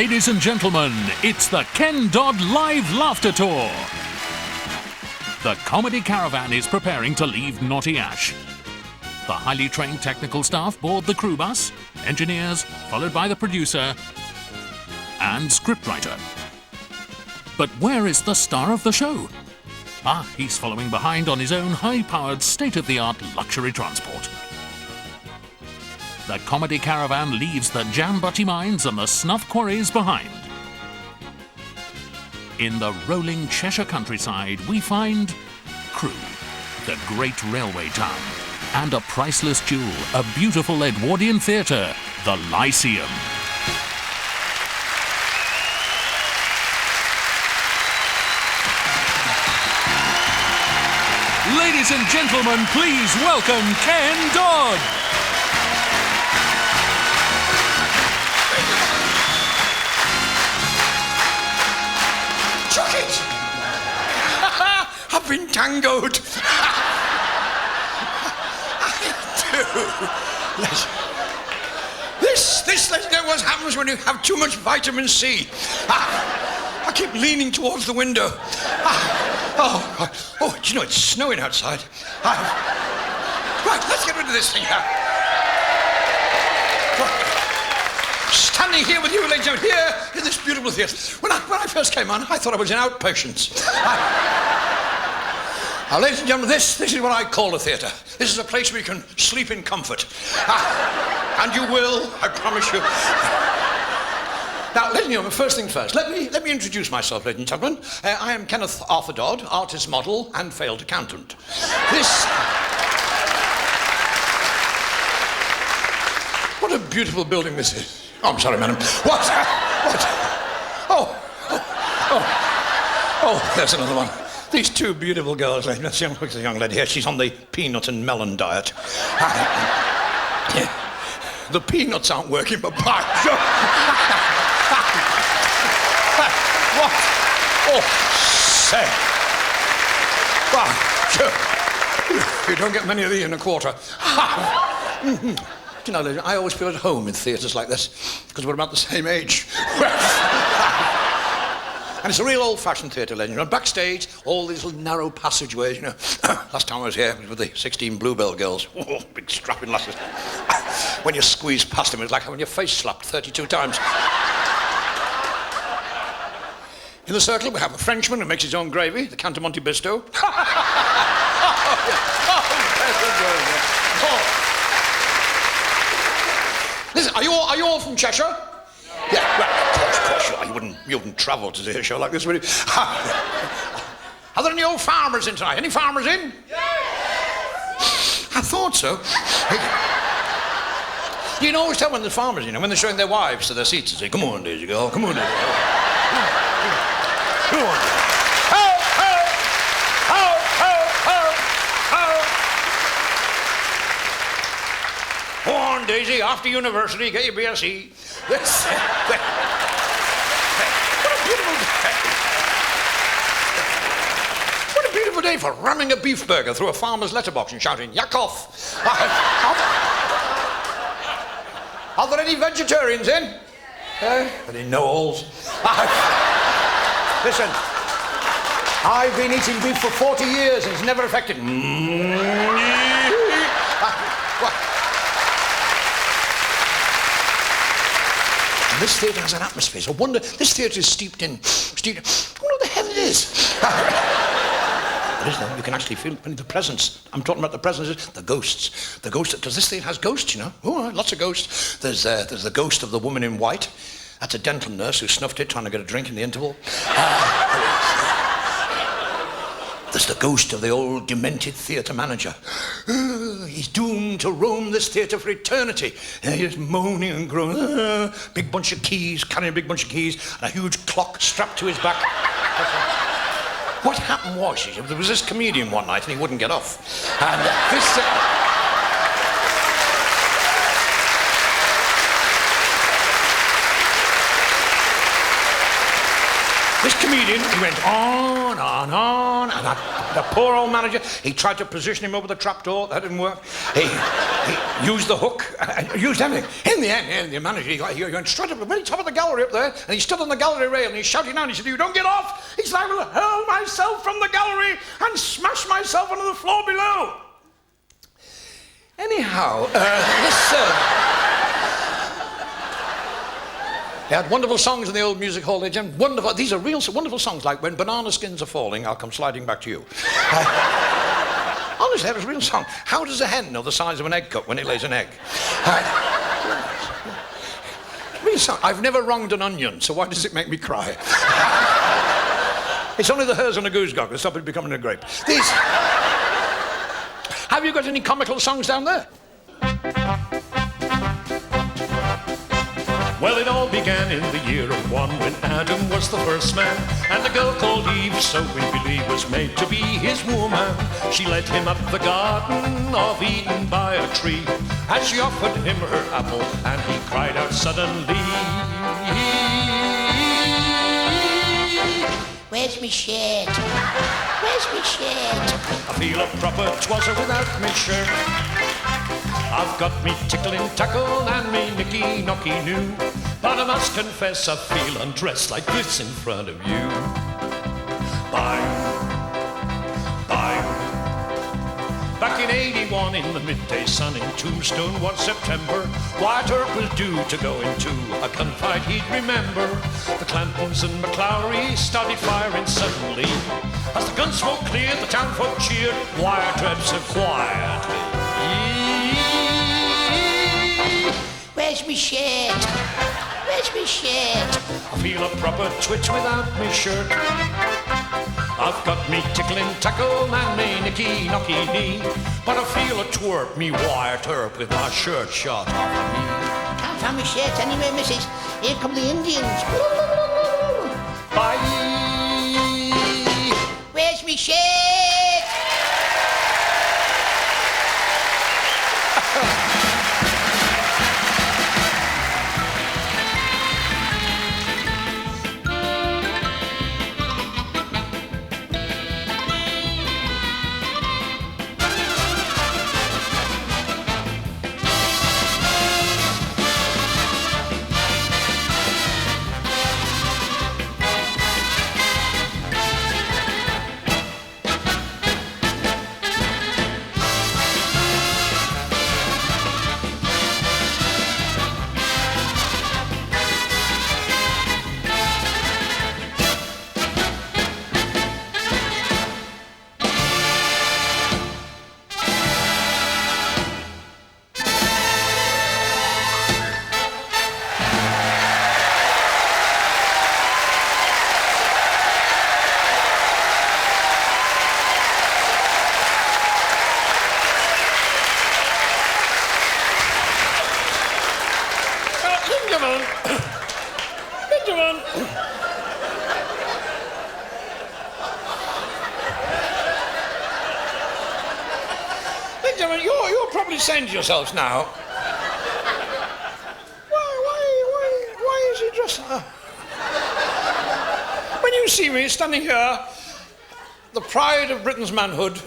Ladies and gentlemen, it's the Ken Dodd Live Laughter Tour. The Comedy Caravan is preparing to leave Naughty Ash. The highly trained technical staff board the crew bus, engineers, followed by the producer and scriptwriter. But where is the star of the show? He's following behind on his own high-powered, state-of-the-art luxury transport. The Comedy Caravan leaves the jam-butty mines and the snuff quarries behind. In the rolling Cheshire countryside, we find Crewe, the great railway town, and a priceless jewel, a beautiful Edwardian theatre, the Lyceum. Ladies and gentlemen, please welcome Ken Dodd. Chuck it! I've been tangoed. This let you know what happens when you have too much vitamin C. I keep leaning towards the window. Do you know it's snowing outside? Right, let's get rid of this thing. Standing here with you, ladies and gentlemen, here in this beautiful theatre. When I first came on, I thought I was in outpatients. Now, ladies and gentlemen, this is what I call a theatre. This is a place where you can sleep in comfort. And you will, I promise you. Now, ladies and gentlemen, first thing first, let me introduce myself, ladies and gentlemen. I am Kenneth Arthur Dodd, artist, model, and failed accountant. What a beautiful building this is. Oh, I'm sorry, madam. What? Oh, there's another one. These two beautiful girls, let's see, look at the young lady here. She's on the peanut and melon diet. The peanuts aren't working, but by Jove. What? Oh, say. By Jove. You don't get many of these in a quarter. You know, I always feel at home in theatres like this, because we're about the same age. And it's a real old-fashioned theatre, ladies and gentlemen. Backstage, all these little narrow passageways, you know. Last time I was here, it was with the 16 Bluebell girls. Oh, big strapping lasses. When you squeeze past them, it's like having your face slapped 32 times. In the circle, we have a Frenchman who makes his own gravy, the Count of Monte Cristo. Listen, are you all from Cheshire? No. Yeah, well, of course you are. You wouldn't travel to see a show like this, would you? Are there any old farmers in tonight? Any farmers in? Yes! I thought so. You can always tell when the farmers, you know, when they're showing their wives to their seats and say, come on, Daisy girl, come on, Daisy girl. Come on. Ho, ho, ho, ho, ho, ho. Go on, Daisy, after university, get your BSc. What a beautiful day. What a beautiful day for ramming a beef burger through a farmer's letterbox and shouting, Yakov. Are there any vegetarians in? Any know-alls? Listen, I've been eating beef for 40 years and it's never affected me. This theatre has an atmosphere. So I wonder, this theatre is steeped in... I wonder what the hell it is. There is, though. You can actually feel the presence. I'm talking about the presence, the ghosts. The ghosts, because this theatre has ghosts, you know. Oh, lots of ghosts. There's the ghost of the woman in white. That's a dental nurse who snuffed it trying to get a drink in the interval. There's the ghost of the old demented theatre manager. He's doomed to roam this theatre for eternity. He's moaning and groaning. Big bunch of keys, carrying a big bunch of keys, and a huge clock strapped to his back. What happened was, there was this comedian one night and he wouldn't get off. And this... This comedian, he went on, and the poor old manager, he tried to position him over the trapdoor. That didn't work. He used the hook, used everything. In the end, the manager, he went straight up to the very top of the gallery up there, and he stood on the gallery rail, and he's shouting out, he said, "You don't get off!" He said, "I will hurl myself from the gallery and smash myself onto the floor below." Anyhow, they had wonderful songs in the old music hall, Jim. Wonderful. These are real wonderful songs, like "When Banana Skins Are Falling, I'll Come Sliding Back to You." Honestly, that was a real song. How does a hen know the size of an egg cup when it lays an egg? Real song. I've never wronged an onion, so why does it make me cry? It's only the hairs on a goose gog that stop it becoming a grape. These. Have you got any comical songs down there? Well, it all began in the year of one when Adam was the first man, and a girl called Eve, so we believe, was made to be his woman. She led him up the garden of Eden by a tree, and she offered him her apple, and he cried out suddenly, "Where's me shirt? Where's me shirt?" I feel a proper twazzer without me shirt. I've got me tickling tackle and me nicky knocky new, but I must confess I feel undressed like this in front of you. Bye, bye. Back in '81 in the midday sun in Tombstone one September, Wyatt Earp was due to go into a gunfight he'd remember. The Clantons and McClowry started firing suddenly. As the gun smoke cleared, the town folk cheered. Wyatt Earp said quietly, "Where's me shirt? Where's me shirt?" I feel a proper twitch without me shirt. I've got me tickling tackle and me nicky knocky knee, but I feel a twerp me Wyatt Earp with my shirt shot off of me. "Can't find me shirt anywhere, missus. Here come the Indians." Bye. "Where's me shirt?" You're probably saying to yourselves now, why is he dressed like that? When you see me standing here, the pride of Britain's manhood,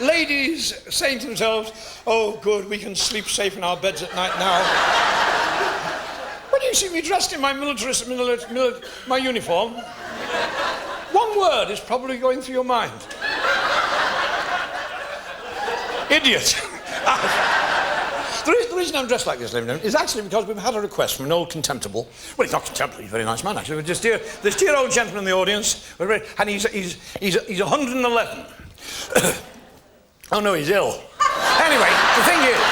ladies saying to themselves, "Oh, good, we can sleep safe in our beds at night now." When you see me dressed in my my uniform, one word is probably going through your mind. Idiot. The reason I'm dressed like this, ladies and gentlemen, is actually because we've had a request from an old contemptible. Well, he's not contemptible, he's a very nice man, actually. This dear old gentleman in the audience, and he's 111. Oh, no, he's ill. Anyway, the thing is,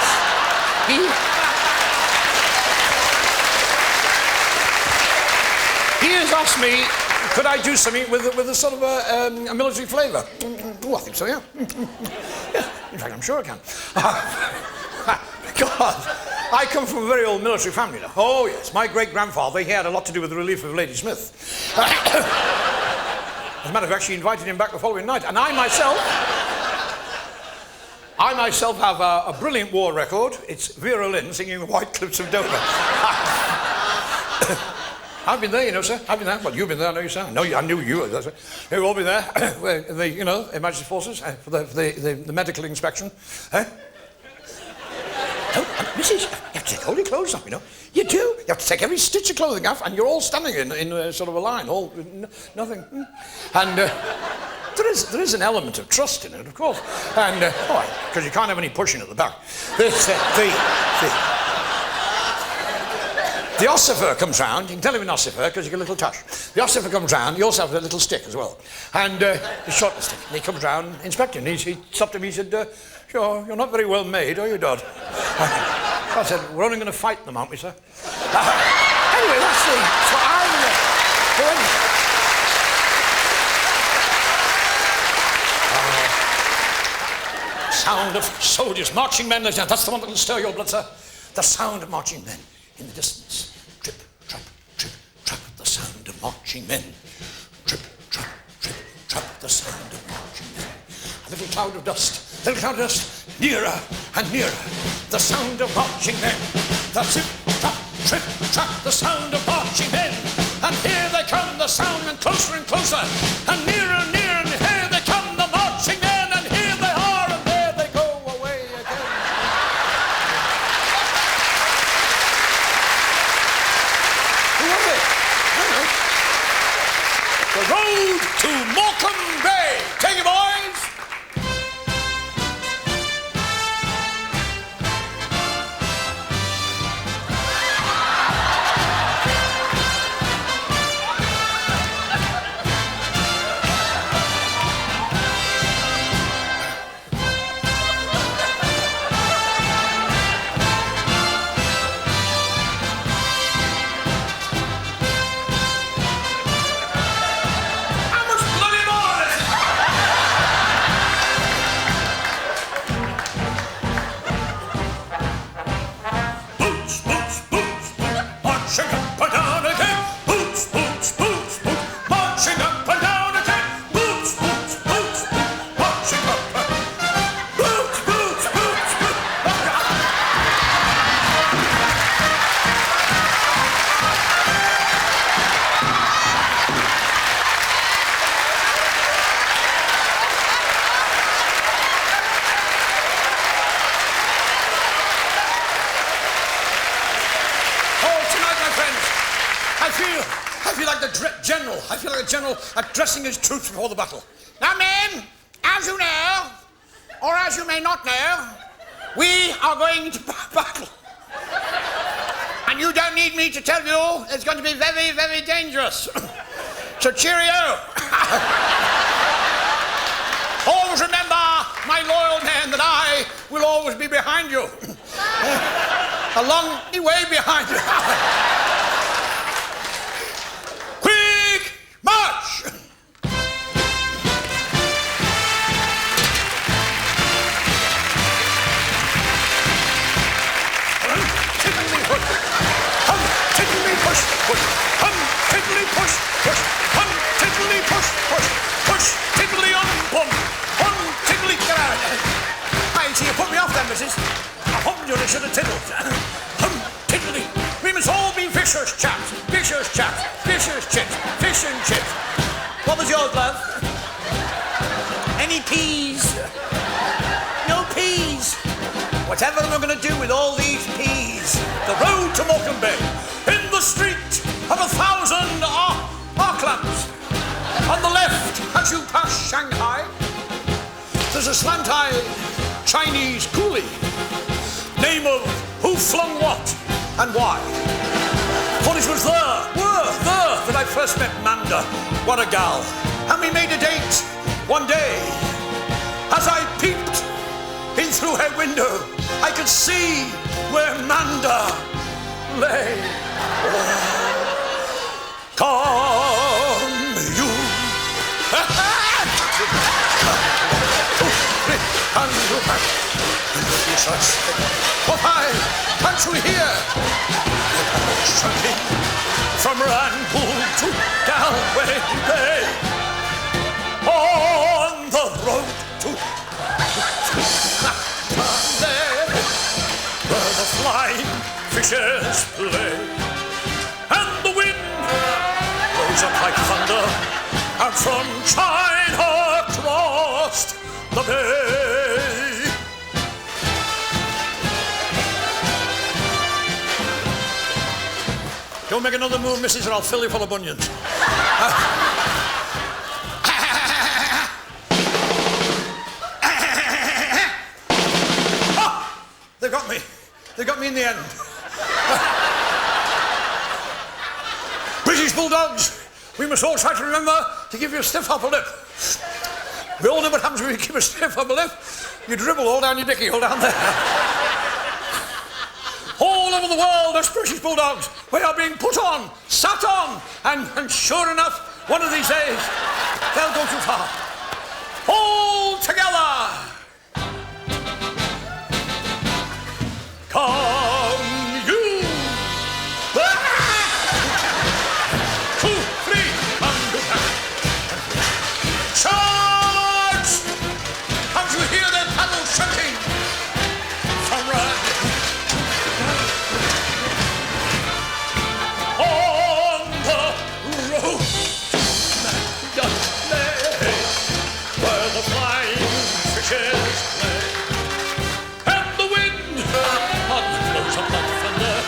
he has asked me, could I do something with a sort of a military flavour? Oh, I think so, yeah. Yeah, in fact, I'm sure I can. God, I come from a very old military family now. Oh, yes, my great-grandfather, he had a lot to do with the relief of Lady Smith. As a matter of fact, she invited him back the following night, and I myself have a brilliant war record. It's Vera Lynn singing the White Cliffs of Dover. I've been there, you know, sir. I've been there. Well, you've been there, I know you, sir. No, I knew you were there, sir. You've all been there. The, you know, Her Majesty's Forces for the medical inspection. Oh, Mrs., you have to take all your clothes off, you know. You do. You have to take every stitch of clothing off, and you're all standing in sort of a line, all nothing. And there is an element of trust in it, of course. And because you can't have any pushing at the back. The ossifer comes round. You can tell him an ossifer because you get a little touch. The ossifer comes round. You also have a little stick as well, and he's shot the stick. And he comes round inspecting. He stopped him. He said, "Sure, you're not very well made, are you, Dodd?" I said, "We're only going to fight them, aren't we, sir?" Anyway, that's what I'm doing. Sound of soldiers, marching men. That's the one that will stir your blood, sir. The sound of marching men in the distance. Trip, trap, trip, trap. The sound of marching men. Trip, trap, trip, trap. The sound of marching men. A little cloud of dust. Little cloud of dust. Nearer and nearer. The sound of marching men. The zip, trap, trip, trap. The sound of marching men. And here they come, the sound, and closer and closer. And nearer and nearer, and here they come, the marching men. And here they are, and there they go away again. Who was it? I don't know. The road to Morecambe Bay. Take it, boys. I feel like a general addressing his troops before the battle. Now, men, as you know, or as you may not know, we are going to battle. And you don't need me to tell you it's going to be very, very dangerous. So cheerio. Always remember, my loyal men, that I will always be behind you. A long way behind you. March! Tiddly push, hum, tiddly push, push, hum, tiddly push, push, hum, tiddly push, push, push, tiddly on, bum, hum, tiddly, get out. I see you put me off then, missus. I hope you should have tiddled. Hum, tiddly. We must all be vicious chaps, vicious chaps, vicious chips, fish and chips. What was yours, love? Any peas? No peas. Whatever am I going to do with all these peas? The road to Morecambe Bay, in the street of 1,000 arc lamps. On the left, as you pass Shanghai, there's a slant-eyed Chinese coolie. Name of who flung what and why. For it was there that I first met Manda. What a gal. And we made a date one day. As I peeped in through her window, I could see where Manda lay. Come you. Oh, hi, can't you hear? Shouting from Rangoon to Galway Bay, on the road to there, where the flying fishes play, and the wind up like thunder, and from China crossed the bay. Don't make another move, missus, or I'll fill you full of bunions. They got me. They got me in the end. British Bulldogs, we must all try to remember to give you a stiff upper lip. We all know what happens when you give a stiff upper lip. You dribble all down your dicky, all down there. All over the world, as British Bulldogs, we are being put on, sat on, and sure enough, one of these days, they'll go too far. All together! Come you! 2, 3, and go back. Charge! Can't you hear their paddles shouting? From right on the road to Mandalay, where the flying fishes play, and the wind blows up like thunder,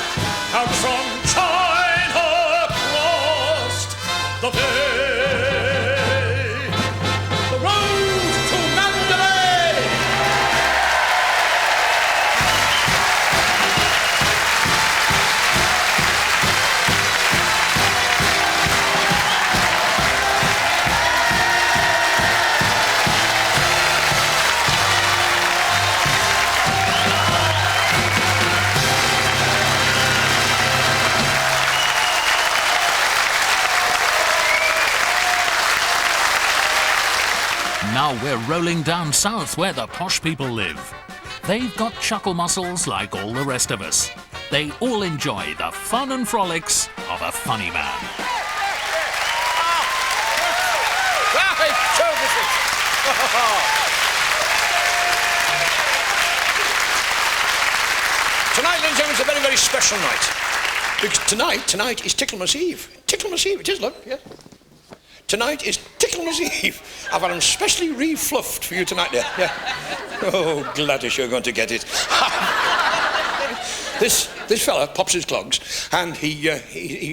out from China crossed the bay, the road to Mandalay. Now we're rolling down south where the posh people live. They've got chuckle muscles like all the rest of us. They all enjoy the fun and frolics of a funny man. Tonight, ladies and gentlemen, is a very, very special night. Because tonight is Ticklemas Eve. Ticklemas Eve, it is, look, yeah. Tonight is Ticklemas Eve. I've had them specially re-fluffed for you tonight, dear. Yeah. Oh, Gladys, you're going to get it. This fella pops his clogs, and he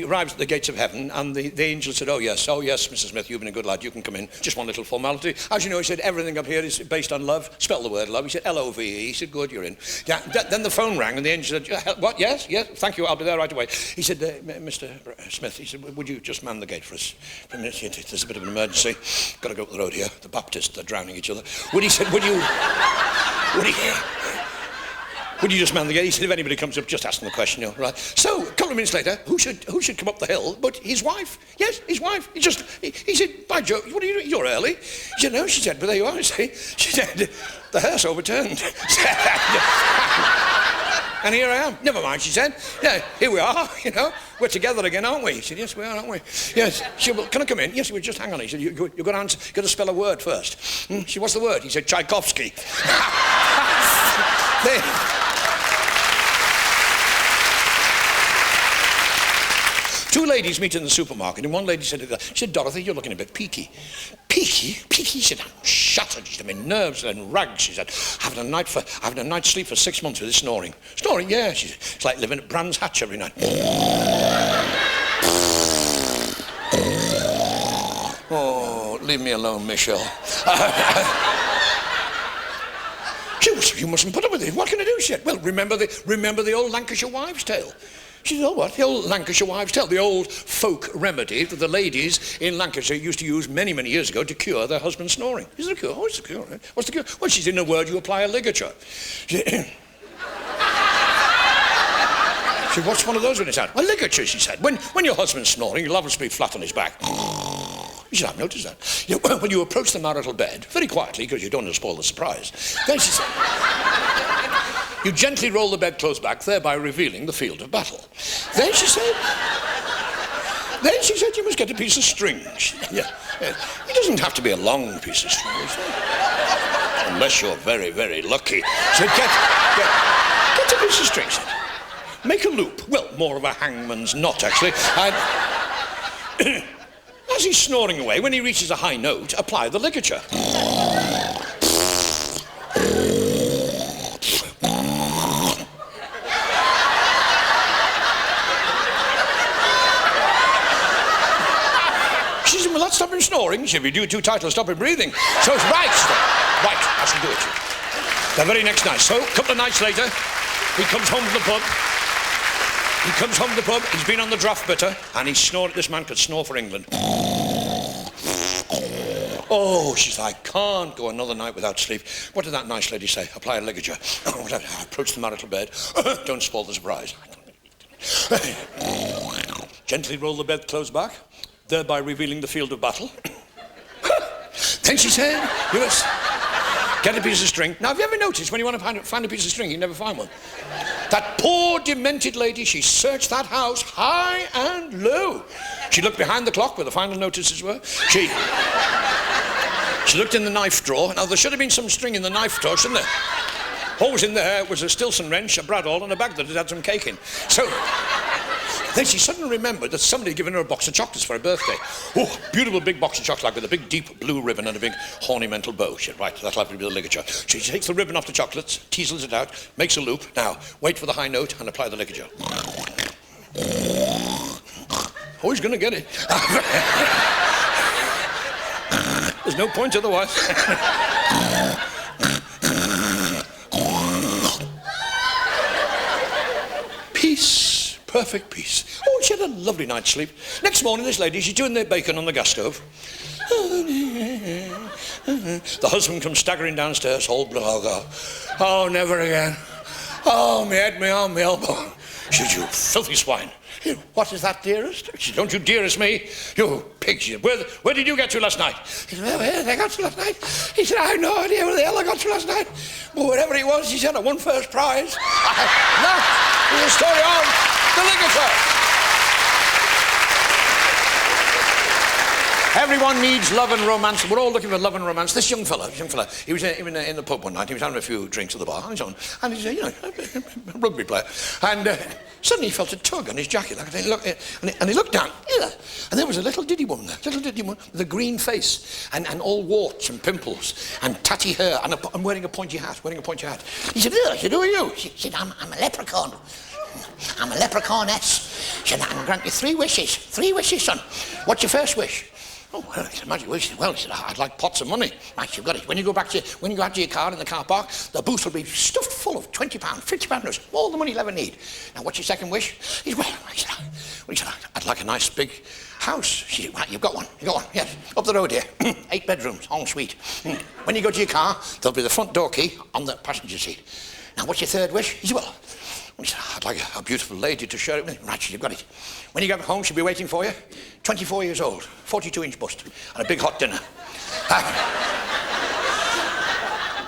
arrives at the gates of heaven, and the angel said, oh yes, Mr. Smith, you've been a good lad, you can come in. Just one little formality. As you know, he said, everything up here is based on love. Spell the word love. He said, L-O-V-E. He said, good, you're in. Yeah. Then the phone rang, and the angel said, what, yes, thank you, I'll be there right away. He said, Mr. Smith, he said, would you just man the gate for us for a minute? There's a bit of an emergency. Got to go up the road here. The Baptists, they're drowning each other. Would you just man the gate? He said, if anybody comes up, just ask them the question, you know, right? So, a couple of minutes later, who should come up the hill but his wife? Yes, his wife. He said, by Joe, what are you doing? You're early. He said, no, she said, but there you are, you see. She said, the hearse overturned. And here I am. Never mind, she said. Yeah, here we are, you know. We're together again, aren't we? He said, yes, we are, aren't we? Yes. She said, well, can I come in? Yes, we just hang on. He said, you've got to spell a word first. She said, what's the word? He said, Tchaikovsky. Two ladies meet in the supermarket, and one lady said to the other, she said, Dorothy, you're looking a bit peaky. Peaky? Peaky? She said, I'm shattered. She said, my nerves are in rags. She said, having a night's sleep for 6 months with this snoring. Snoring? Yeah. She said, it's like living at Brands Hatch every night. Oh, leave me alone, Michelle. You mustn't put up with it. What can I do? She said, well, remember the old Lancashire wives' tale. She said, oh, what? The old Lancashire wives' tale. The old folk remedy that the ladies in Lancashire used to use many, many years ago to cure their husband's snoring. Is it a cure? Oh, it's a cure, right? What's the cure? Well, she said, in a word, you apply a ligature. She said, what's one of those when it's out? A ligature, she said. When your husband's snoring, you'll obviously be flat on his back. She said, I've noticed that. You know, when you approach the marital bed, very quietly, because you don't want to spoil the surprise, then she said, you gently roll the bedclothes back, thereby revealing the field of battle. Then she said, you must get a piece of string. Yeah. It doesn't have to be a long piece of string, unless you're very, very lucky. She said, get a piece of string. She said, make a loop. Well, more of a hangman's knot, actually. As he's snoring away, when he reaches a high note, apply the ligature. She said, will that stop him snoring? She said, if you do it too tight, it'll stop him breathing. So it's right. Right, I shall do it. The very next night. So, a couple of nights later, he comes home from the pub. He's been on the draft bitter, and he's snored. This man could snore for England. Oh, she's like, I can't go another night without sleep. What did that nice lady say? Apply a ligature. I approach the marital bed. Don't spoil the surprise. Gently roll the bedclothes back, thereby revealing the field of battle. Then she said, you must get a piece of string. Now, have you ever noticed when you want to find a piece of string, you never find one? That poor, demented lady, she searched that house high and low. She looked behind the clock where the final notices were. She looked in the knife drawer. Now, there should have been some string in the knife drawer, shouldn't there? All was in there was a Stilson wrench, a bradawl, and a bag that had some cake in. So, then she suddenly remembered that somebody had given her a box of chocolates for her birthday. Oh, beautiful big box of chocolate with a big, deep blue ribbon and a big ornamental bow. She said, right, that'll have to be the ligature. She takes the ribbon off the chocolates, teasels it out, makes a loop. Now, wait for the high note and apply the ligature. Oh, he's going to get it. There's no point otherwise. Peace. Perfect peace. Oh, she had a lovely night's sleep. Next morning, this lady, she's doing their bacon on the gas stove. The husband comes staggering downstairs, all blood. Oh, never again. Oh, my head, my arm, my elbow. She said, you filthy swine. What is that, dearest? She said, don't you dearest me. You pig. She said, where did you get to last night? He said, where did I got to last night? He said, I have no idea where the hell I got to last night. But wherever it was, he said, I won first prize. That is the story of the ligature. Everyone needs love and romance. We're all looking for love and romance. This young fella, he was in the pub one night. He was having a few drinks at the bar and so on. And he's a rugby player. And suddenly he felt a tug on his jacket. And he looked down. And there was a little diddy woman there. With a green face and all warts and pimples and tatty hair and wearing a pointy hat. He said, who are you? She said, I'm a leprechaun. I'm a leprechauness. She said, I can grant you 3 wishes. 3 wishes, son. What's your first wish? Oh, well, he said, magic wish. Well, he said, I'd like pots of money. Right, you've got it. When you go out to your car in the car park, the booth will be stuffed full of £20, £50 notes, all the money you'll ever need. Now, what's your second wish? He said, well, I'd like a nice big house. She said, right, you've got one. Yes, up the road here. 8 bedrooms, en suite. When you go to your car, there'll be the front door key on the passenger seat. Now, what's your third wish? He said, well, I'd like a beautiful lady to share it with me. Right, you've got it. When you get home, she'll be waiting for you. 24 years old, 42-inch bust, and a big hot dinner.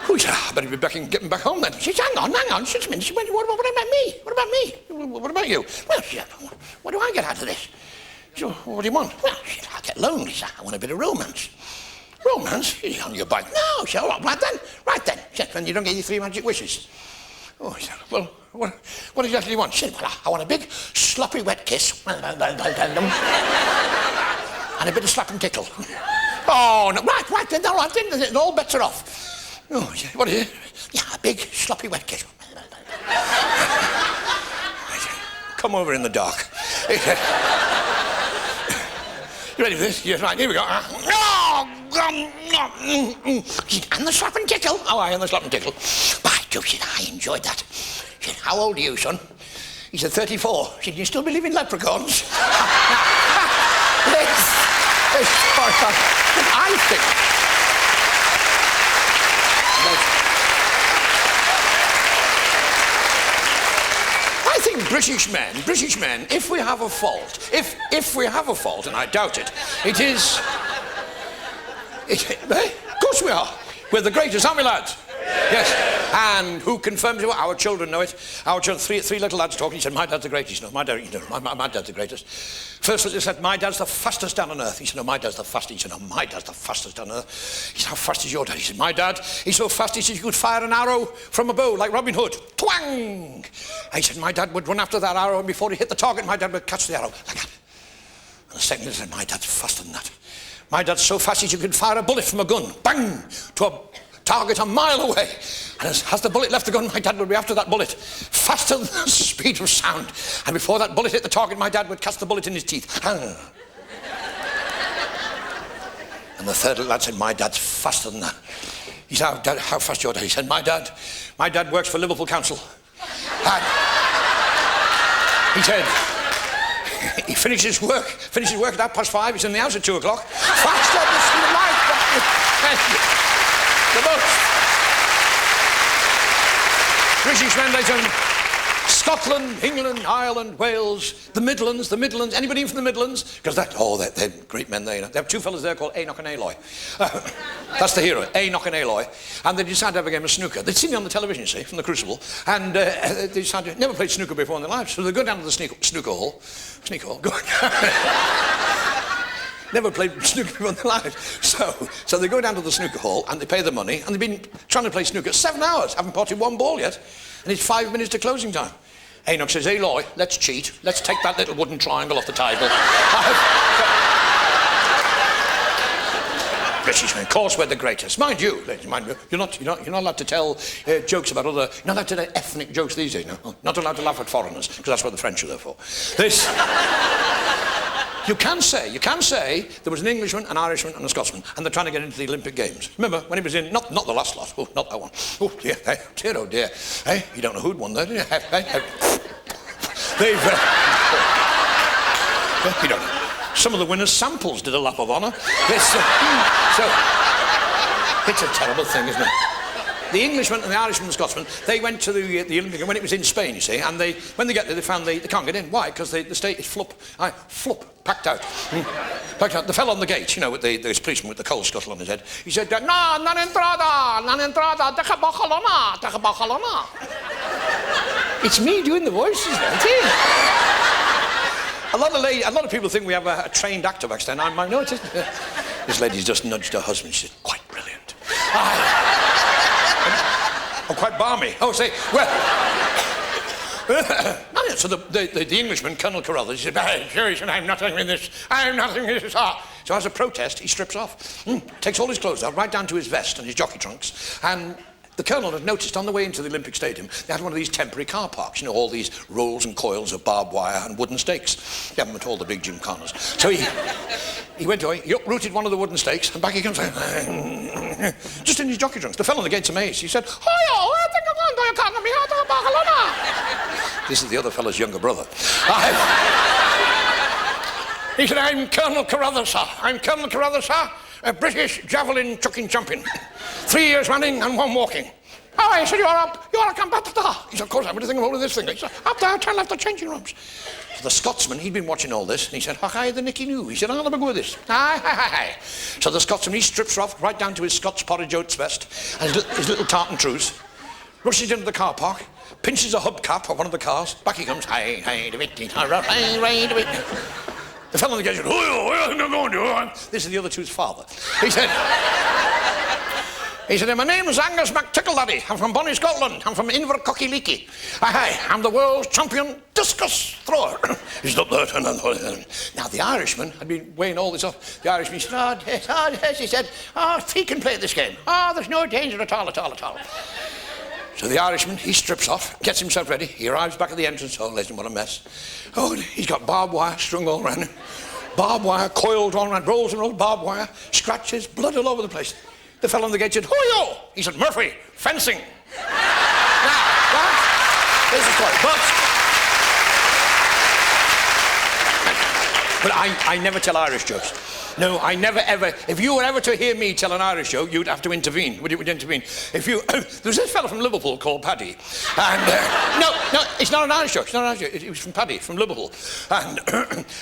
He said, I better be getting back home then. She said, hang on, just a minute. She went, what about me? What about you? Well, she said, what do I get out of this? She said, what do you want? Well, she said, I get lonely, sir. I want a bit of romance. Romance? She's on your bike. No, she said, all right then. She said, when you don't get your 3 magic wishes. Oh, he said, well, what exactly do you want? She said, well, I want a big, sloppy, wet kiss. And a bit of slap and tickle. Oh, no, right, then, all right, then, all bets are off. Oh, he said, what is it? Yeah, a big, sloppy, wet kiss. Come over in the dark. He said, you ready for this? Yes, right, here we go. And the slap and tickle. Oh, and the slap and tickle. By Jove, I enjoyed that. She said, how old are you, son? He said, 34. She said, you still believe in leprechauns? I think British men, if we have a fault, if we have a fault, and I doubt it, it is... Of course we are. We're the greatest, aren't we, lads? Yes. And who confirms it? Our children know it. Our children, three little lads talking. He said, my dad's the greatest. No, my dad's the greatest. First they said, my dad's the fastest down on earth. He said, no, my dad's the fastest. He said, no, my dad's the fastest down on earth. He said, how fast is your dad? He said, my dad, he's so fast, he said, you could fire an arrow from a bow like Robin Hood. Twang! He said, my dad would run after that arrow, and before he hit the target, my dad would catch the arrow like that. The second said, my dad's faster than that. My dad's so fast as you could fire a bullet from a gun, bang, to a target a mile away. And as the bullet left the gun, my dad would be after that bullet, faster than the speed of sound. And before that bullet hit the target, my dad would catch the bullet in his teeth. And the third lad said, my dad's faster than that. He said, how fast your dad? He said, my dad works for Liverpool Council. And he said, he finishes work at 5:30, he's in the house at 2 o'clock. Faster than the speed of light. The most British men, ladies and gentlemen. Scotland, England, Ireland, Wales, the Midlands. Anybody in from the Midlands? Because they're great men there. You know. They have two fellas there called Enoch and Aloy. That's the hero, Enoch and Aloy. And they decided to have a game of snooker. They'd seen me on the television, you see, from the Crucible. And they decided to never played snooker before in their lives. So they go down to the snooker hall. Never played snooker before in their lives. So they go down to the snooker hall and they pay the money, and they've been trying to play snooker 7 hours, haven't potted one ball yet, and it's 5 minutes to closing time. Enoch says, Aloy, let's cheat. Let's take that little wooden triangle off the table. British men, of course we're the greatest. Mind you, you're not allowed to tell jokes about other... You're not allowed to tell ethnic jokes these days, no? Not allowed to laugh at foreigners, because that's what the French are there for. You can say there was an Englishman, an Irishman and a Scotsman, and they're trying to get into the Olympic Games. Remember, when he was in, not the last lot, oh, not that one. Oh, dear, oh dear. Hey, you don't know who'd won there, do you? You don't know. Some of the winners' samples did a lap of honour. It's a terrible thing, isn't it? The Englishman and the Irishman and the Scotsman, they went to the Olympic, and when it was in Spain, you see, and when they get there, they found they can't get in. Why? Because the state is packed out. Packed out. The fellow on the gate, you know, with this policeman with the coal scuttle on his head, he said, no entrada, deja Barcelona. It's me doing the voices, isn't it? A lot of people think we have a trained actor backstage. I know it isn't. This lady's just nudged her husband. She said, quite brilliant. Oh, quite balmy. Oh, say, well... So the Englishman, Colonel Carruthers, he said, I'm nothing in this. So as a protest, he strips off. Takes all his clothes off, right down to his vest and his jockey trunks. And the Colonel had noticed on the way into the Olympic Stadium, they had one of these temporary car parks, you know, all these rolls and coils of barbed wire and wooden stakes. They have them at all the big gymkhanas. So he went away, he uprooted one of the wooden stakes, and back he comes, just in his jockey trunks. The fellow on the gate's amazed. He said, this is the other fellow's younger brother. He said, I'm Colonel Carruthers, sir. I'm Colonel Carruthers, sir, a British javelin chucking champion. 3 years running and 1 walking. Oh, he said, you're a competitor. He said, of course, what do you think of all of this thing? He said, up there, turn left the changing rooms. So the Scotsman, he'd been watching all this, and he said, hi, the Nicky knew. He said, I'll have a go with this. Hi. So the Scotsman, he strips off right down to his Scotch porridge oats vest and his little tartan trews, rushes into the car park, pinches a hubcap of one of the cars, back he comes, hi, the fellow on the gate said, this is the other two's father. He said, my name is Angus McTickledaddy. I'm from Bonnie, Scotland. I'm from Invercockiliki. I'm the world's champion discus thrower. He's up there. Now, the Irishman had been weighing all this up. The Irishman said, yes. He said, he can play this game. There's no danger at all. So the Irishman, he strips off, gets himself ready. He arrives back at the entrance. Oh, listen, what a mess. Oh, he's got barbed wire strung all around him. Barbed wire coiled all around, rolls and rolls, barbed wire, scratches, blood all over the place. The fellow on the gate said, who-yo? He said, Murphy, fencing. Now, there's the story. But I never tell Irish jokes. No, I never, ever... If you were ever to hear me tell an Irish joke, you'd have to intervene. Would you intervene? If you... There's this fellow from Liverpool called Paddy. And... No, it's not an Irish joke. It's not an Irish joke. It was from Paddy, from Liverpool. And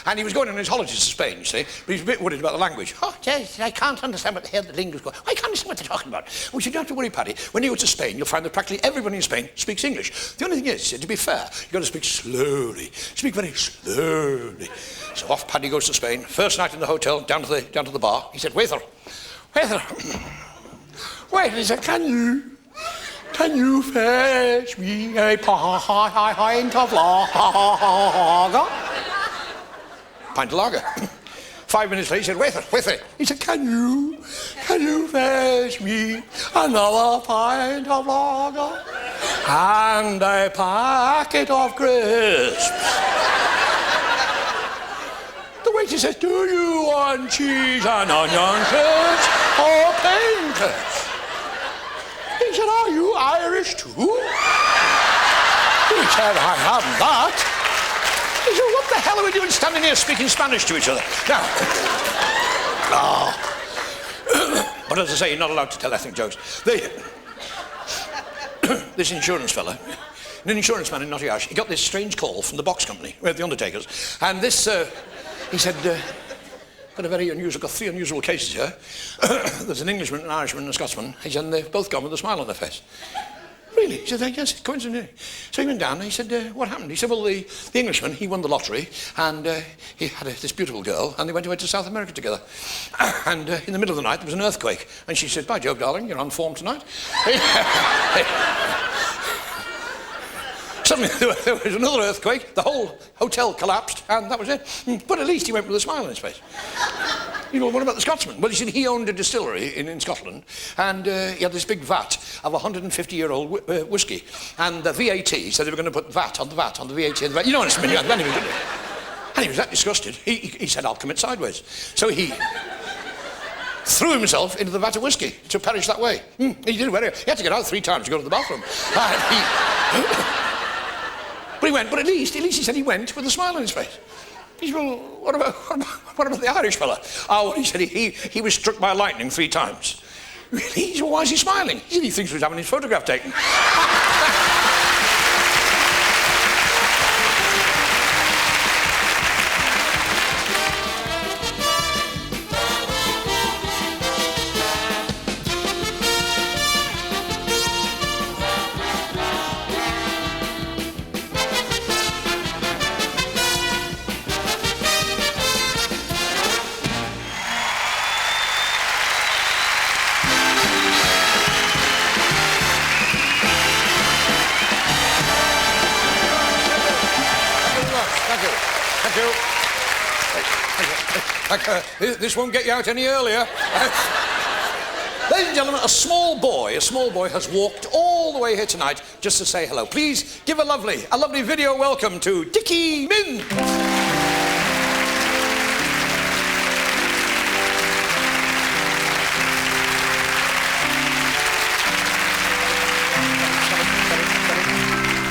and he was going on his holidays to Spain, you see. But he's a bit worried about the language. Oh, yes, I can't understand what the hell the lingo's going. I can't understand what they're talking about. Well, you don't have to worry, Paddy. When you go to Spain, you'll find that practically everybody in Spain speaks English. The only thing is, to be fair, you've got to speak slowly. Speak very slowly. So off Paddy goes to Spain. First night in the hotel, down to the bar. He said, waiter. Wait, he said, can you fetch me a pint of lager? Pint of lager. 5 minutes later, he said, with it. He said, can you fetch me another pint of lager and a packet of crisps? The waiter says, do you want cheese and onion clips or plain clips? He said, are you Irish too? He said, I haven't that. He said, what the hell are we doing standing here speaking Spanish to each other? Now, but as I say, you're not allowed to tell ethnic jokes. This insurance fella, an insurance man in Nottingham, he got this strange call from the box company, the undertakers, and this, he said, got three unusual cases here. There's an Englishman, an Irishman, and a Scotsman. He said, and they've both gone with a smile on their face. Really? He said, yes, coincidentally. So he went down and he said, what happened? He said, well, the Englishman, he won the lottery and he had this beautiful girl and they went away to South America together. And in the middle of the night, there was an earthquake. And she said, by Jove, darling, you're on form tonight. Suddenly, there was another earthquake, the whole hotel collapsed, and that was it. But at least he went with a smile on his face. You know, what about the Scotsman? Well, you see, he owned a distillery in Scotland, and he had this big vat of 150-year-old whiskey. And the VAT, so they were going to put VAT on the VAT, on the VAT, on the VAT. You know what I mean? And he was that disgusted. He said, I'll commit sideways. So he threw himself into the vat of whiskey to perish that way. He did well. He had to get out 3 times to go to the bathroom. But he went, but at least he said he went with a smile on his face. He said, well, what about the Irish fella? Oh, he said he was struck by lightning 3 times. Really? He said, well, why is he smiling? He said he thinks he was having his photograph taken. This won't get you out any earlier. Ladies and gentlemen, a small boy has walked all the way here tonight just to say hello. Please give a lovely video welcome to Dicky Min.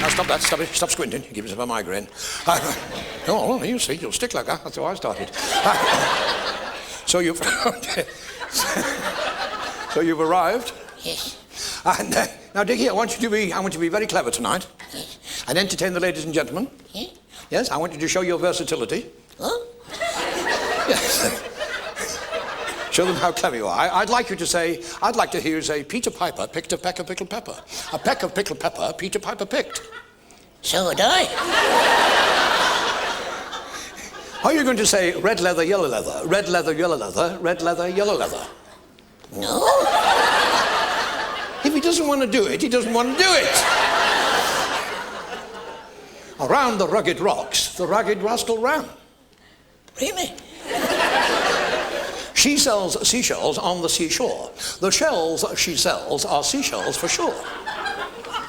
Now stop that, stop squinting. You give yourself a migraine. Oh, you see, you'll stick like that. That's how I started. So you've arrived. Yes. And now, Dicky, I want you to be very clever tonight. Yes. And entertain the ladies and gentlemen. Yes. Yes, I want you to show your versatility. Huh? Yes. Show them how clever you are. I'd like to hear you say, Peter Piper picked a peck of pickled pepper. A peck of pickled pepper Peter Piper picked. So would I. Are you going to say red leather, yellow leather, red leather, yellow leather, red leather, yellow leather? No. If he doesn't want to do it, he doesn't want to do it. Around the rugged rocks, the ragged rascal ran. Really? She sells seashells on the seashore. The shells she sells are seashells for sure.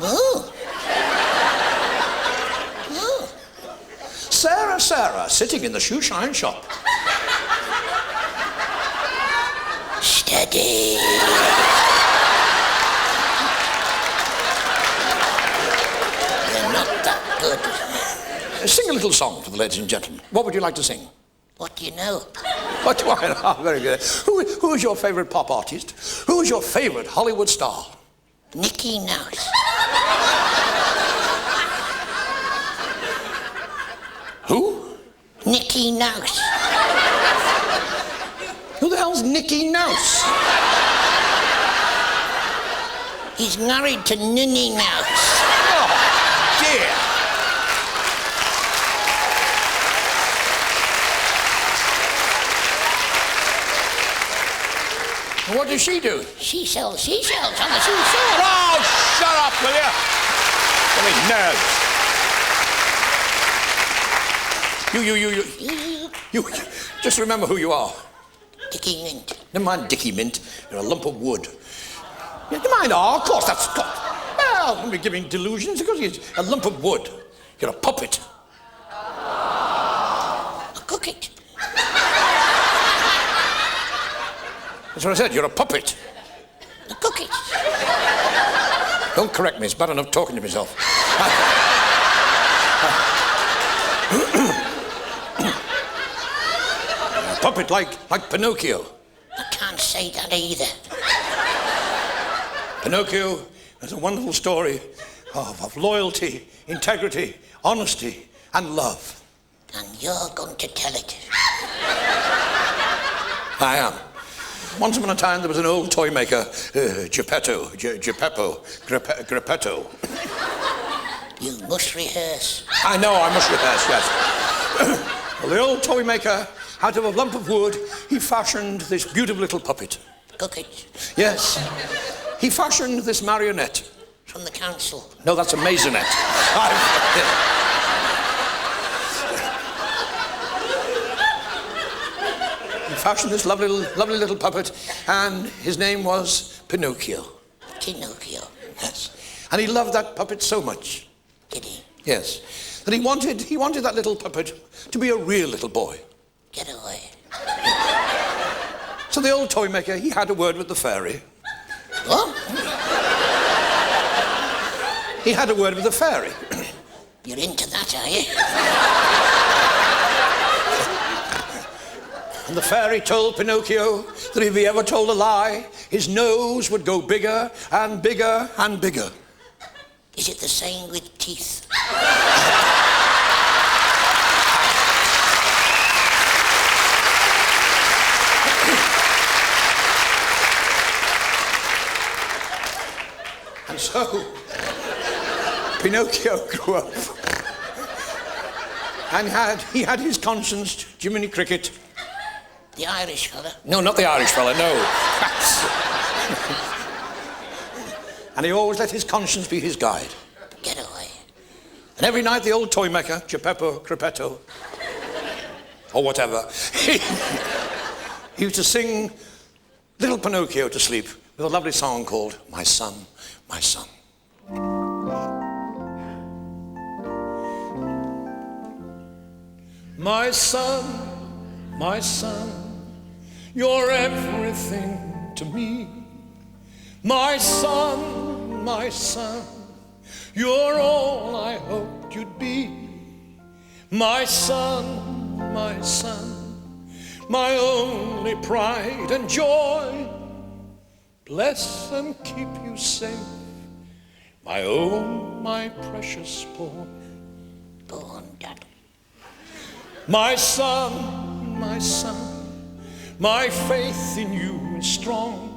Oh. Sarah, sitting in the shoe shine shop. Steady. They're not that good. Sing a little song for the ladies and gentlemen. What would you like to sing? What do you know? What do I know? Oh, very good. Who is your favourite pop artist? Who is your favourite Hollywood star? Nicky Mouse. Who? Nicky Mouse. Who the hell's Nicky Mouse? He's married to Ninny Mouse. Oh, dear. What does she do? She sells seashells on the seashore. Oh, shut up, will you? Give me nerves. You just remember who you are. Dicky Mint. Never mind Dicky Mint. You're a lump of wood. Never mind, of course, that's... Well, I'm giving delusions because you're a lump of wood. You're a puppet. A cook it. That's what I said, you're a puppet. A cook it. Don't correct me, it's bad enough talking to myself. A puppet like Pinocchio. I can't say that either. Pinocchio is a wonderful story of loyalty, integrity, honesty, and love. And you're going to tell it. I am. Once upon a time, there was an old toy maker, Geppetto. You must rehearse. I know, I must rehearse, yes. Well, the old toy maker, out of a lump of wood, he fashioned this beautiful little puppet. Cook it. Yes. He fashioned this marionette. From the council. No, that's a maisonette. He fashioned this lovely little puppet, and his name was Pinocchio. Pinocchio. Yes. And he loved that puppet so much. Did he? Yes. That he wanted that little puppet to be a real little boy. Get away. So the old toy maker, he had a word with the fairy. What? He had a word with the fairy. You're into that, are you? And the fairy told Pinocchio that if he ever told a lie, his nose would go bigger and bigger and bigger. Is it the same with teeth? And so, Pinocchio grew up. And he had his conscience, Jiminy Cricket. The Irish fella? No, not the Irish fella, no. And he always let his conscience be his guide. Get away. And every night the old toy maker, Geppetto, Crepetto, or whatever, he used to sing little Pinocchio to sleep with a lovely song called My Son, My Son. My son, you're everything to me. My son, you're all I hoped you'd be. My son, my only pride and joy. Bless and keep you safe, my own, my precious boy. Go on, Dad. My son, my faith in you is strong.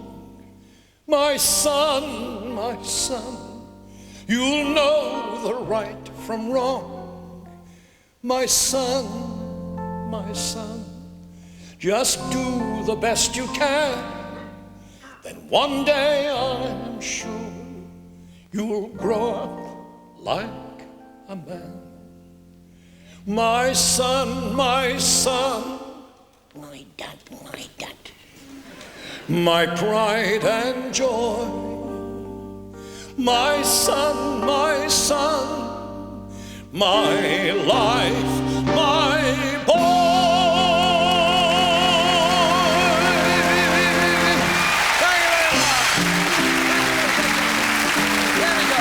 My son, you'll know the right from wrong. My son, just do the best you can. Then one day I'm sure you'll grow up like a man. My son, My dad. my pride and joy. My son, my life, my boy. Thank you very much. Here we go.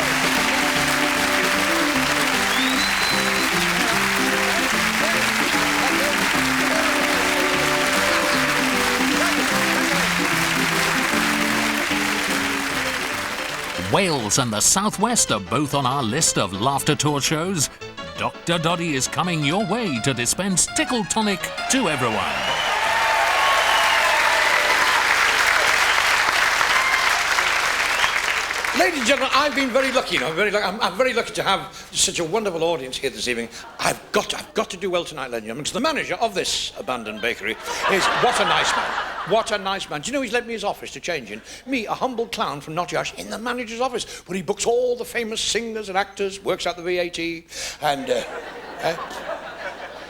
Wales and the Southwest are both on our list of laughter tour shows. Dr. Doddy is coming your way to dispense tickle tonic to everyone. Ladies and gentlemen, I've been very lucky. I'm very lucky to have such a wonderful audience here this evening. I've got to do well tonight, ladies and gentlemen, because the manager of this abandoned bakery is what a nice man. What a nice man. Do you know he's let me his office to change in? Me, a humble clown from Nottingham, in the manager's office, where he books all the famous singers and actors, works out the VAT, and...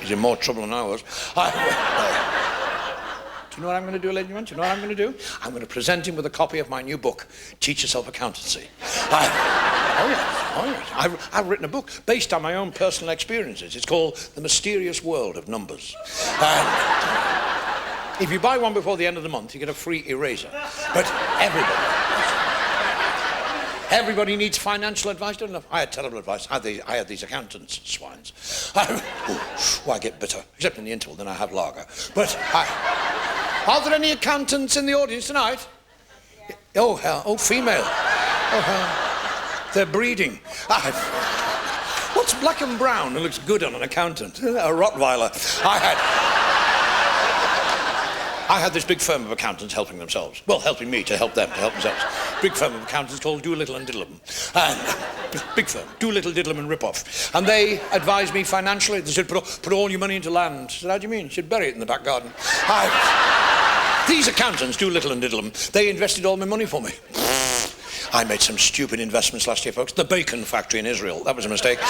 He's in more trouble than I was. Do you know what I'm going to do, ladies and gentlemen? Do you know what I'm going to do? I'm going to present him with a copy of my new book, Teach Yourself Accountancy. Oh yes. I've written a book based on my own personal experiences. It's called The Mysterious World of Numbers. If you buy one before the end of the month, you get a free eraser. But everybody needs financial advice, don't know. I had terrible advice. I had these accountants, swines. I get bitter. Except in the interval, then I have lager. But are there any accountants in the audience tonight? Oh, hell. Oh, female. Oh, hell. They're breeding. What's black and brown and looks good on an accountant? A Rottweiler. I had this big firm of accountants helping themselves. Well, helping me to help them, to help themselves. Big firm of accountants called Doolittle and Diddleham. And big firm, Doolittle, Diddleham and Ripoff. And they advised me financially. They said, put all your money into land. I said, how do you mean? You should bury it in the back garden. These accountants, Doolittle and Diddleham, they invested all my money for me. I made some stupid investments last year, folks. The bacon factory in Israel. That was a mistake. The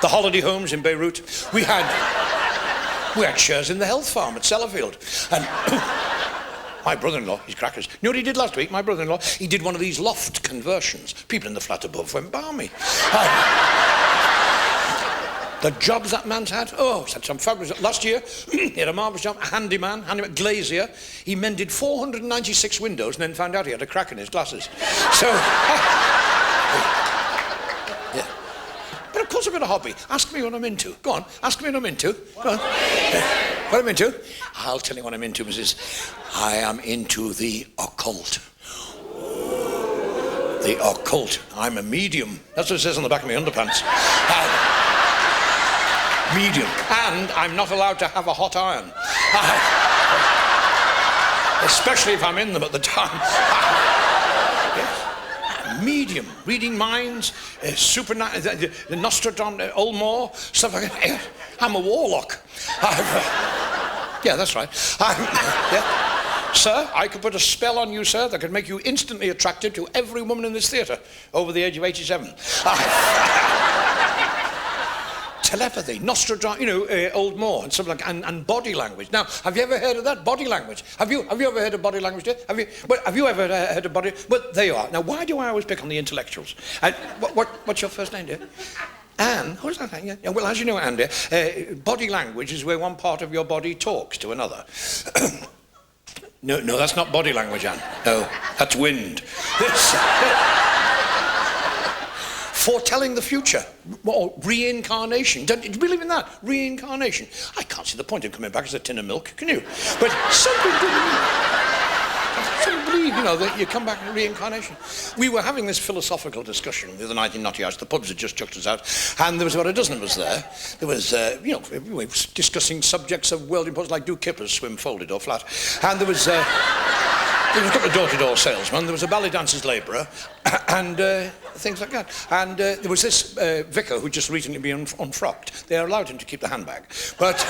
holiday homes in Beirut. We had shares in the health farm at Sellafield. And my brother-in-law, he's crackers. You know what he did last week? My brother-in-law, he did one of these loft conversions. People in the flat above went balmy. The jobs that man's had, he's had some fabulous. Last year, he had a marvellous job, a handyman, glazier. He mended 496 windows and then found out he had a crack in his glasses. So, yeah. But of course I've got a hobby. Ask me what I'm into. Go on, ask me what I'm into. Go on. What I'm into? I'll tell you what I'm into, Mrs. I am into the occult. The occult. I'm a medium. That's what it says on the back of my underpants. Medium. And I'm not allowed to have a hot iron. Especially if I'm in them at the time. Yes. Medium. Reading minds, the Nostradamus, Old Moore, stuff like that. I'm a warlock. Yeah, that's right. Yeah. Sir, I could put a spell on you, sir, that could make you instantly attracted to every woman in this theatre over the age of 87. Telepathy, Nostradamus, Old Moore, and something like, and body language. Now, have you ever heard of that? Body language. Have you ever heard of body language? Have you ever heard of body? Well, there you are. Now, why do I always pick on the intellectuals? What's your first name, dear? Anne. What's that thing? Yeah. Well, as you know, Anne, dear, body language is where one part of your body talks to another. No, that's not body language, Anne. No, that's wind. Foretelling the future, or reincarnation. Do you believe in that? Reincarnation. I can't see the point of coming back as a tin of milk, can you? But some people believe, that you come back in reincarnation. We were having this philosophical discussion the other night in Notty House. The pubs had just chucked us out, and there was about a dozen of us there. There was, we were discussing subjects of world importance, like do kippers swim folded or flat? And there was a couple of door-to-door salesmen, there was a ballet dancer's labourer, and things like that. And there was this vicar who'd just recently been unfrocked. They allowed him to keep the handbag. But...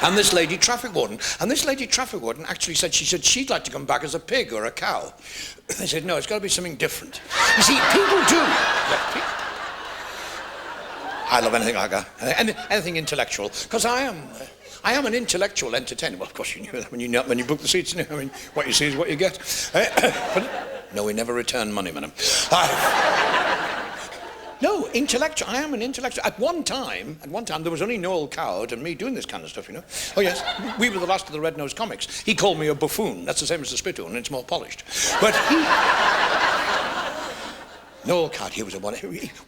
and this lady traffic warden. And this lady traffic warden actually said she'd like to come back as a pig or a cow. They said, no, it's got to be something different. You see, people do. I love anything like that. Anything intellectual. Because I am an intellectual entertainer. Well, of course you knew that when you book the seats. I mean, what you see is what you get. But no, we never return money, madam. No, intellectual. I am an intellectual. At one time, there was only Noel Coward and me doing this kind of stuff, Oh, yes. We were the last of the red-nosed comics. He called me a buffoon. That's the same as the spittoon, and it's more polished. But Noel Coward, he was a one.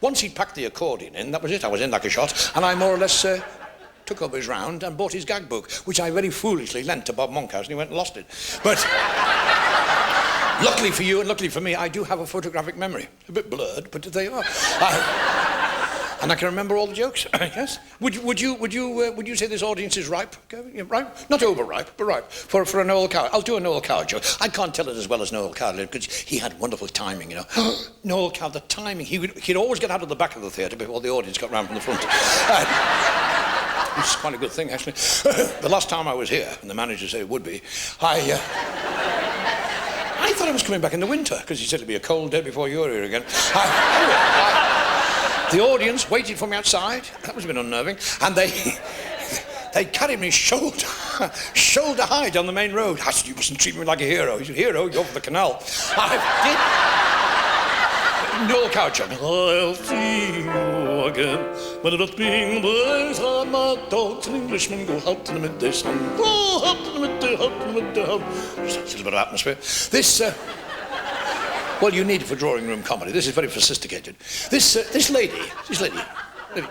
Once he'd packed the accordion in, that was it. I was in like a shot, and I more or less took up his round and bought his gag book, which I very foolishly lent to Bob Monkhouse, and he went and lost it. But luckily for you and luckily for me, I do have a photographic memory. A bit blurred, but there you are. And I can remember all the jokes. Yes. Would you say this audience is ripe? Ripe? Not overripe, but ripe for a Noel Coward. I'll do a Noel Coward joke. I can't tell it as well as Noel Coward because he had wonderful timing. Noel Coward, the timing. He'd always get out of the back of the theatre before the audience got round from the front. Which is quite a good thing, actually. The last time I was here, and the manager said it would be, I thought I was coming back in the winter, because he said it'd be a cold day before you were here again. The audience waited for me outside. That was a bit unnerving. And they carried me shoulder high down the main road. I said, you mustn't treat me like a hero. He said, hero, you're for the canal. Noel Coward. I'll see you again. When it being boys are my dogs and Englishmen go out in the midday sun. Go out in the midday, out in the midday, out. Just a little bit of atmosphere. This, well, you need it for drawing room comedy. This is very sophisticated. This lady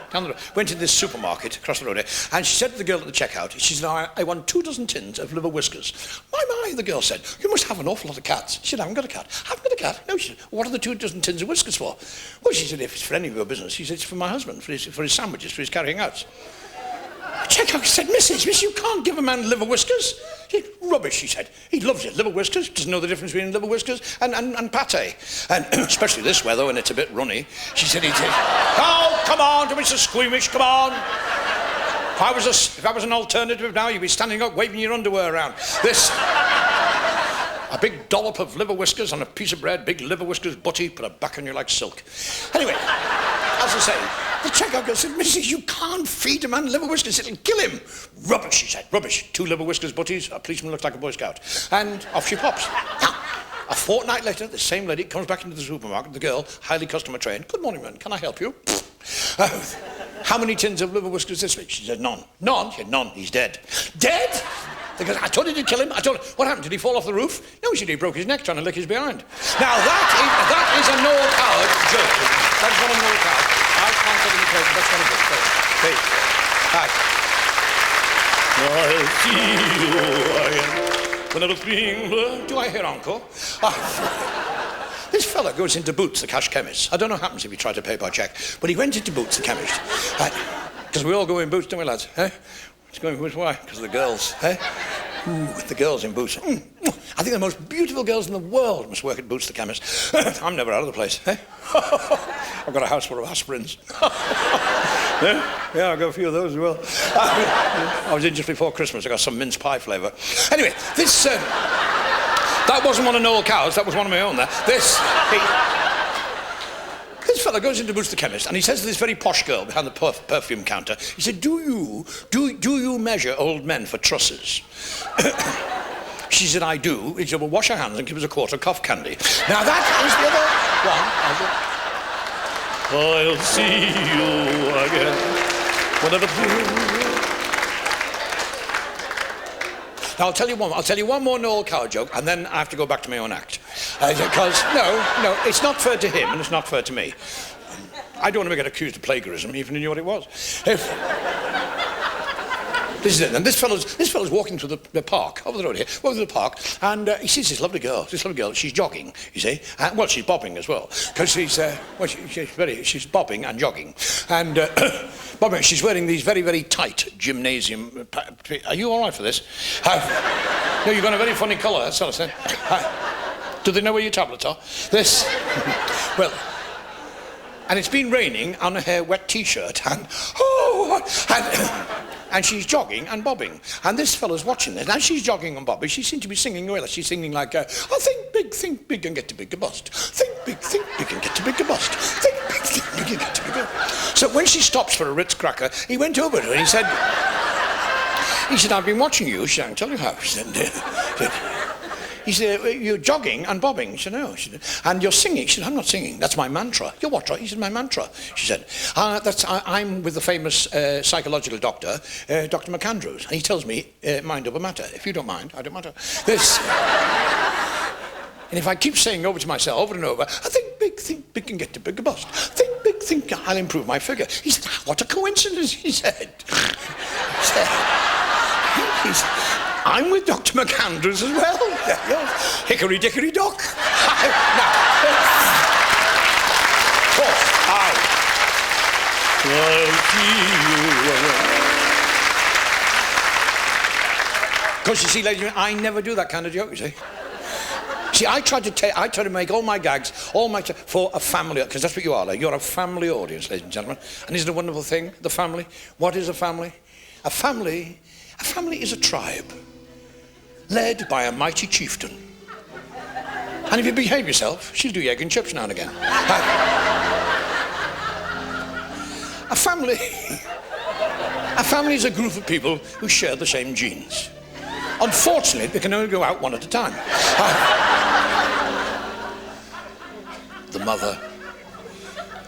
down the road, went to this supermarket across the road here, and she said to the girl at the checkout, she said, I want 24 tins of liver whiskers. My, the girl said, you must have an awful lot of cats. She said, I haven't got a cat. I haven't got a cat. No, she said, what are the 24 tins of whiskers for? Well, she said, if it's for any of your business, she said, it's for my husband, for his sandwiches, for his carrying outs. The checkout said, Miss, you can't give a man liver whiskers. She said, rubbish, she said. He loves it, liver whiskers, doesn't know the difference between liver whiskers and pate. And especially this weather when it's a bit runny. She said, oh, come on, don't be so squeamish, come on. If I was an alternative now, you'd be standing up waving your underwear around. A big dollop of liver whiskers on a piece of bread, big liver whiskers butty, put it back on you like silk. Anyway, as I say, the checkout girl said, Mrs, you can't feed a man liver whiskers, it'll kill him. Rubbish, she said, rubbish. 2 liver whiskers butties, a policeman looks like a Boy Scout. And off she pops. Now, a fortnight later, the same lady comes back into the supermarket, the girl, highly customer trained. Good morning, man, can I help you? How many tins of liver whiskers this week? She said, none. None? She said, none, he's dead. Dead? Because I told you to kill him. I told him. What happened? Did he fall off the roof? No, he broke his neck trying to lick his behind. Now, that is a Noel Coward joke. That's one of Noel Coward. I can't take any credit. That's one of it. Please. Hi. I'll see you again. When I was being... Do I hear encore? This fella goes into Boots, the cash chemist. I don't know what happens if you try to pay by cheque, but he went into Boots, the chemist. Because we all go in Boots, don't we, lads? Eh? It's going with why? Because of the girls, eh? Ooh, the girls in Boots. I think the most beautiful girls in the world must work at Boots the chemist. I'm never out of the place, eh? I've got a house full of aspirins. Yeah, I've got a few of those as well. I was in just before Christmas. I got some mince pie flavour. Anyway, this... that wasn't one of Noel Coward's, that was one of my own there. This fella goes into Boots the chemist and he says to this very posh girl behind the perfume counter, he said, do you measure old men for trusses? She said, I do. He said, well, wash your hands and give us a quart of cough candy. Now that is the other one. I'll see you again. Now, I'll tell you one more Noel Coward joke, and then I have to go back to my own act. Because, no, it's not fair to him, and it's not fair to me. I don't want to get accused of plagiarism, even if you knew what it was. This is it. And this fellow's walking through the park, over the road here, walking through the park, and he sees this lovely girl. She's jogging, you see. Well, she's bobbing as well, because she's bobbing and jogging. And bobbing, she's wearing these very, very tight gymnasium... Are you all right for this? No, you've got a very funny colour, that's what I said. Do they know where your tablets are? Well... And it's been raining on her wet T-shirt, and she's jogging and bobbing. And this fellow's watching this. As she's jogging and bobbing, she seems to be singing well. She's singing like, think big and get to bigger bust. Think big and get to bigger bust. Think big and get to bigger. So when she stops for a Ritz cracker, he went over to her and he said, I've been watching you. She said, I can tell you how. He said, you're jogging and bobbing. She said, no. She said, and you're singing. She said, I'm not singing. That's my mantra. Your what? He said, my mantra. She said, I'm with the famous psychological doctor, Dr. McAndrews. And he tells me, mind over matter. If you don't mind, I don't matter. This. And if I keep saying over to myself, over and over, I think big and get to bigger bust. Think I'll improve my figure. He said, what a coincidence, he said. I'm with Dr. McAndrews as well. Hickory dickory dock. Now, of course, because you see, ladies and gentlemen, I never do that kind of joke, you see. See, I try to make all my gags, for a family, because that's what you are, like. You're a family audience, ladies and gentlemen. And isn't it a wonderful thing, the family? What is a family? A family is a tribe, led by a mighty chieftain. And if you behave yourself, she'll do your egg and chips now and again. A family is a group of people who share the same genes. Unfortunately, they can only go out one at a time. The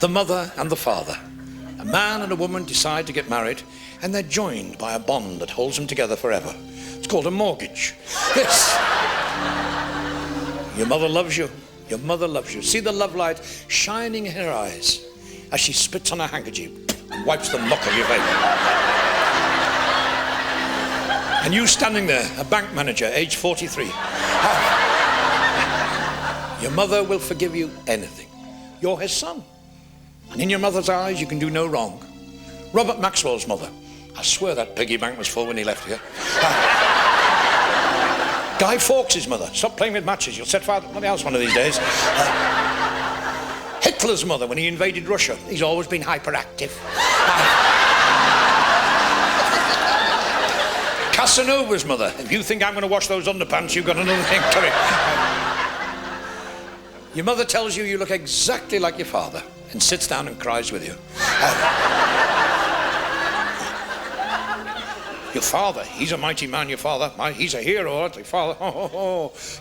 mother and the father. A man and a woman decide to get married, and they're joined by a bond that holds them together forever. It's called a mortgage. This. Your mother loves you. Your mother loves you. See the love light shining in her eyes as she spits on her handkerchief and wipes the muck off your face. And you standing there, a bank manager, age 43. Your mother will forgive you anything. You're his son. And in your mother's eyes, you can do no wrong. Robert Maxwell's mother. I swear that piggy bank was full when he left here. Guy Fawkes' mother. Stop playing with matches. You'll set fire to somebody else one of these days. Hitler's mother when he invaded Russia. He's always been hyperactive. Casanova's mother. If you think I'm going to wash those underpants, you've got another thing coming. Your mother tells you look exactly like your father and sits down and cries with you. Your father, he's a mighty man, your father. He's a hero, your father.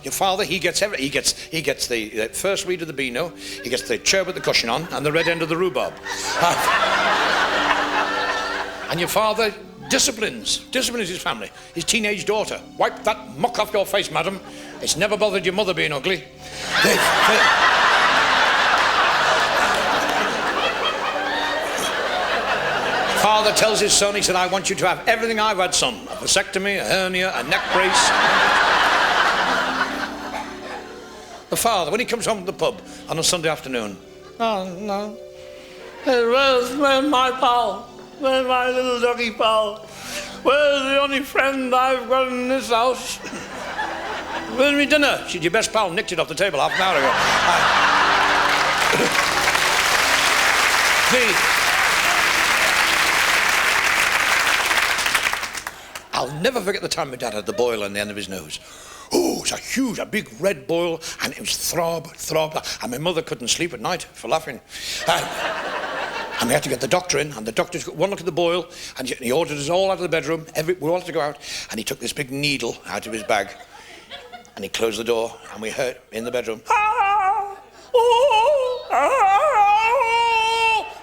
Your father, he gets everything. He gets the first read of the Beano, he gets the chair with the cushion on, and the red end of the rhubarb. And your father disciplines his family. His teenage daughter. Wipe that muck off your face, madam. It's never bothered your mother being ugly. Father tells his son, he said, I want you to have everything I've had, son. A vasectomy, a hernia, a neck brace. The father, when he comes home from the pub on a Sunday afternoon, oh, no. Where's my pal? Where's my little doggy pal? Where's the only friend I've got in this house? Where's my dinner? She's your best pal, nicked it off the table half an hour ago. I'll never forget the time my dad had the boil on the end of his nose. Oh, it's a big red boil, and it was throb, and my mother couldn't sleep at night for laughing. And we had to get the doctor in, and the doctor took one look at the boil, and he ordered us all out of the bedroom. We all had to go out, and he took this big needle out of his bag, and he closed the door, and we heard in the bedroom,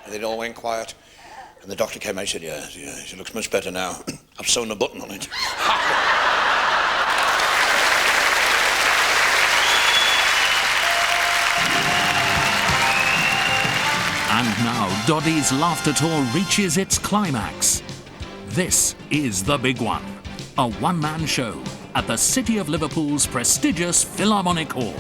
and it all went quiet. And the doctor came out and said, yeah, she looks much better now. I've sewn a button on it. And now Doddy's Laughter Tour reaches its climax. This is the big one. A one-man show at the City of Liverpool's prestigious Philharmonic Hall.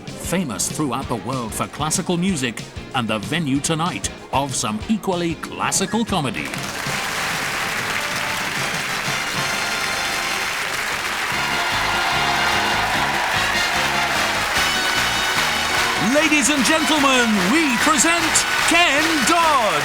Famous throughout the world for classical music, and the venue tonight of some equally classical comedy. Ladies and gentlemen, we present Ken Dodd.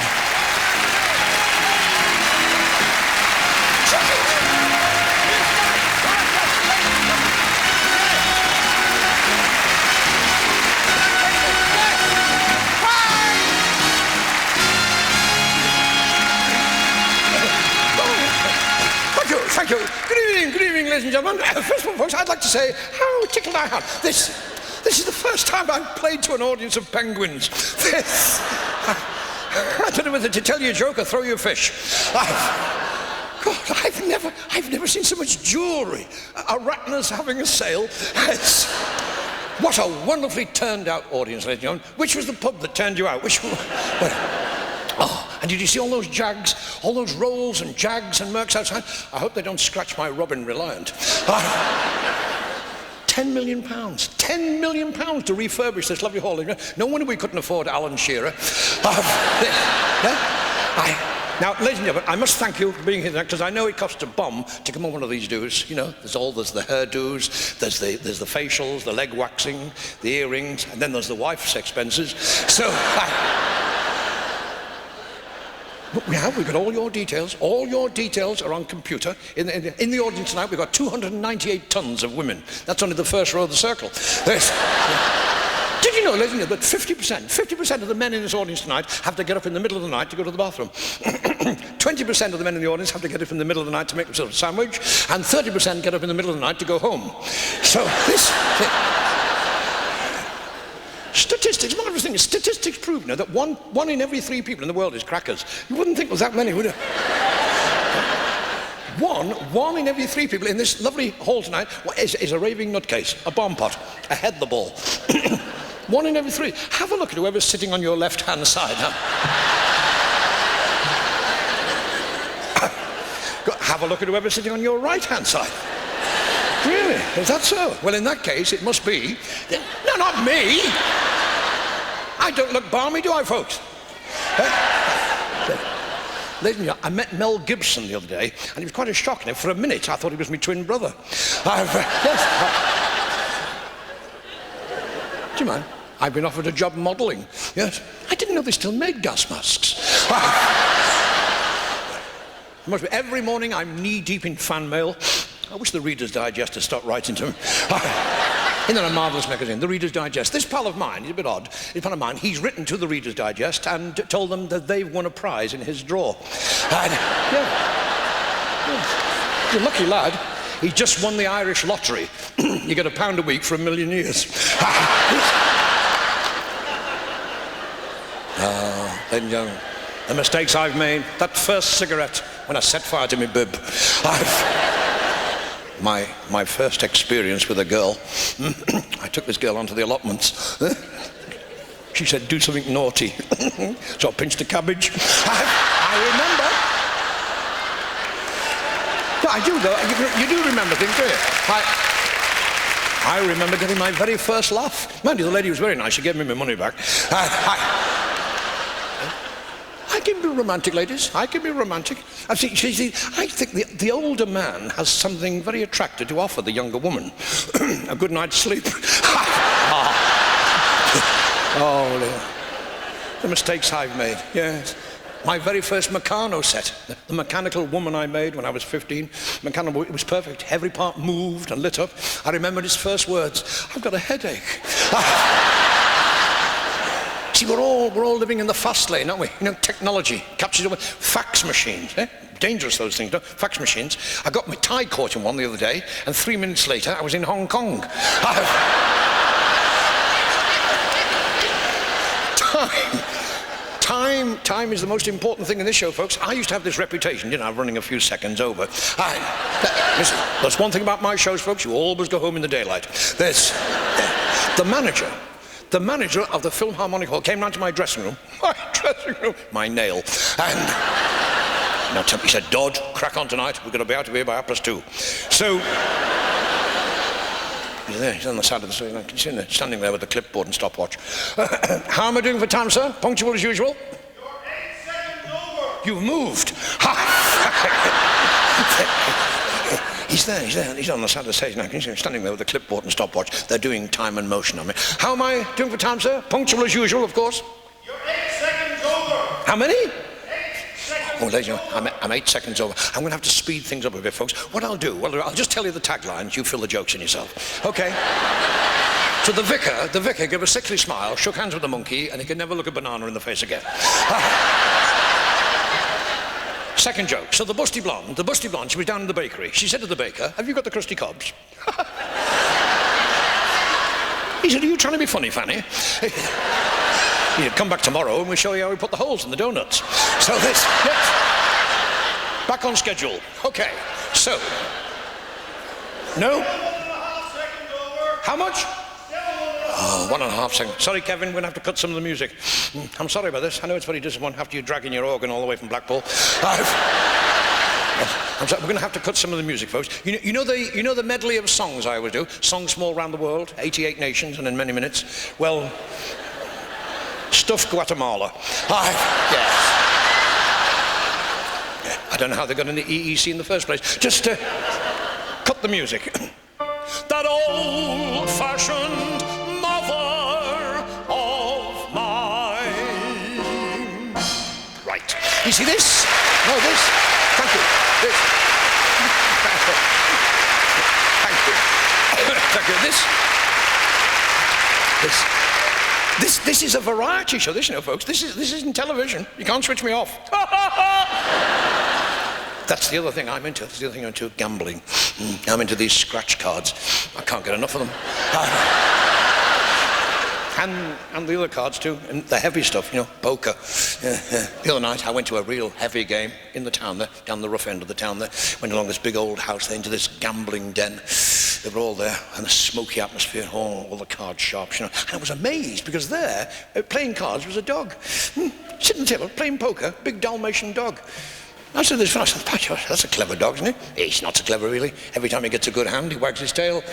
Thank you. Good evening, ladies and gentlemen. First of all, folks, I'd like to say how tickled I am. This is the first time I've played to an audience of penguins. I don't know whether to tell you a joke or throw you a fish. I've never seen so much jewellery. Arachnas having a sale. What a wonderfully turned out audience, ladies and gentlemen. Which was the pub that turned you out? Which one? And did you see all those Jags, all those Rolls and Jags and Mercs outside? I hope they don't scratch my Robin Reliant. £10 million. £10 million to refurbish this lovely hall. No wonder we couldn't afford Alan Shearer. Now, ladies and gentlemen, I must thank you for being here tonight, because I know it costs a bomb to come on one of these do's. You know, there's the hairdos, there's the facials, the leg waxing, the earrings, and then there's the wife's expenses. So, but we've got all your details. All your details are on computer. In the audience tonight, we've got 298 tons of women. That's only the first row of the circle. Did you know, ladies and gentlemen, that 50% of the men in this audience tonight have to get up in the middle of the night to go to the bathroom. 20% of the men in the audience have to get up in the middle of the night to make themselves a sandwich, and 30% get up in the middle of the night to go home. So this... Statistics, marvelous thing is, statistics prove now that one in every 3 people in the world is crackers. You wouldn't think there was that many, would you? One in every 3 people in this lovely hall tonight is a raving nutcase, a bomb pot, a head the ball. 1 in every 3. Have a look at whoever's sitting on your left-hand side. Have a look at whoever's sitting on your right-hand side. Really? Is that so? Well, in that case, it must be... No, not me! I don't look balmy, do I, folks? Ladies and gentlemen, I met Mel Gibson the other day, and it was quite a shock. Now, for a minute, I thought he was my twin brother. Do you mind? I've been offered a job modelling. Yes. I didn't know they still made gas masks. Must be. Every morning, I'm knee-deep in fan mail. I wish the Reader's Digest had stopped writing to me. Isn't that a marvellous magazine, the Reader's Digest? This pal of mine, he's a bit odd, this pal of mine, he's written to the Reader's Digest and told them that they've won a prize in his draw. And, he's a lucky lad. He just won the Irish lottery. You get £1 a week for 1,000,000 years. Ladies and gentlemen, the mistakes I've made, that first cigarette when I set fire to my bib. My first experience with a girl, I took this girl onto the allotments. She said, do something naughty. So I pinched a cabbage. I remember. No, I do, though. You do remember things, do you? I remember getting my very first laugh. Mind you, the lady was very nice. She gave me my money back. I can be romantic, ladies. I can be romantic. I think the older man has something very attractive to offer the younger woman. A good night's sleep. The mistakes I've made. Yes. My very first Meccano set. The mechanical woman I made when I was 15. Mechanical, it was perfect. Every part moved and lit up. I remembered his first words. I've got a headache. See, we're all living in the fast lane, aren't we? You know, technology captures over fax machines. Dangerous, those things, don't? Fax machines. I got my tie caught in one the other day, and 3 minutes later, I was in Hong Kong. Time is the most important thing in this show, folks. I used to have this reputation, didn't I, of running a few seconds over. Listen, that's one thing about my shows, folks. You always go home in the daylight. There's the manager of the Philharmonic Hall came round to my dressing room, my nail, and now he said, Dodd, crack on tonight, we're going to be out of here by 2:30. So, he's there, he's on the side of the street, I can see him standing there with the clipboard and stopwatch. How am I doing for time, sir? Punctual as usual? You're 8 seconds over. You've moved. He's there, he's on the side of the stage now. He's standing there with a clipboard and stopwatch. They're doing time and motion on me. How am I doing for time, sir? Punctual as usual, of course. You're 8 seconds over. How many? 8 seconds. Oh, ladies and gentlemen, I'm 8 seconds over. I'm going to have to speed things up a bit, folks. What I'll do, well, I'll just tell you the taglines. You fill the jokes in yourself. Okay? So the vicar gave a sickly smile, shook hands with the monkey, and he could never look a banana in the face again. Second joke. So the busty blonde, she was down in the bakery. She said to the baker, have you got the crusty cobs? He said, are you trying to be funny, Fanny? He said, come back tomorrow and we'll show you how we put the holes in the donuts. So this, yes. Back on schedule. Okay, so. No? 1.5 seconds over. How much? Still 1.5 seconds. Sorry, Kevin, we're going to have to cut some of the music. I'm sorry about this. I know it's very disappointing after you dragging your organ all the way from Blackpool. I'm sorry, we're going to have to cut some of the music, folks. You know the medley of songs I always do? Songs from all around the world, 88 nations, and in many minutes. Well, stuff Guatemala. Yes. I don't know how they got into EEC in the first place. Just cut the music. That old-fashioned mother of mine. Right. You see this? No, this. Thank you. This. Thank you. Thank you. This. This is a variety show, this, you know, folks. This isn't television. You can't switch me off. That's the other thing I'm into. That's the other thing I'm into, gambling. I'm into these scratch cards. I can't get enough of them. And the other cards too, and the heavy stuff, you know, poker. The other night I went to a real heavy game in the town there, down the rough end of the town there. Went along this big old house there into this gambling den. They were all there, and the smoky atmosphere, all the card sharps, you know. And I was amazed, because there, playing cards was a dog. Sitting at the table, playing poker, big Dalmatian dog. I said to this fellow, I said, that's a clever dog, isn't he? He's not so clever, really. Every time he gets a good hand, he wags his tail.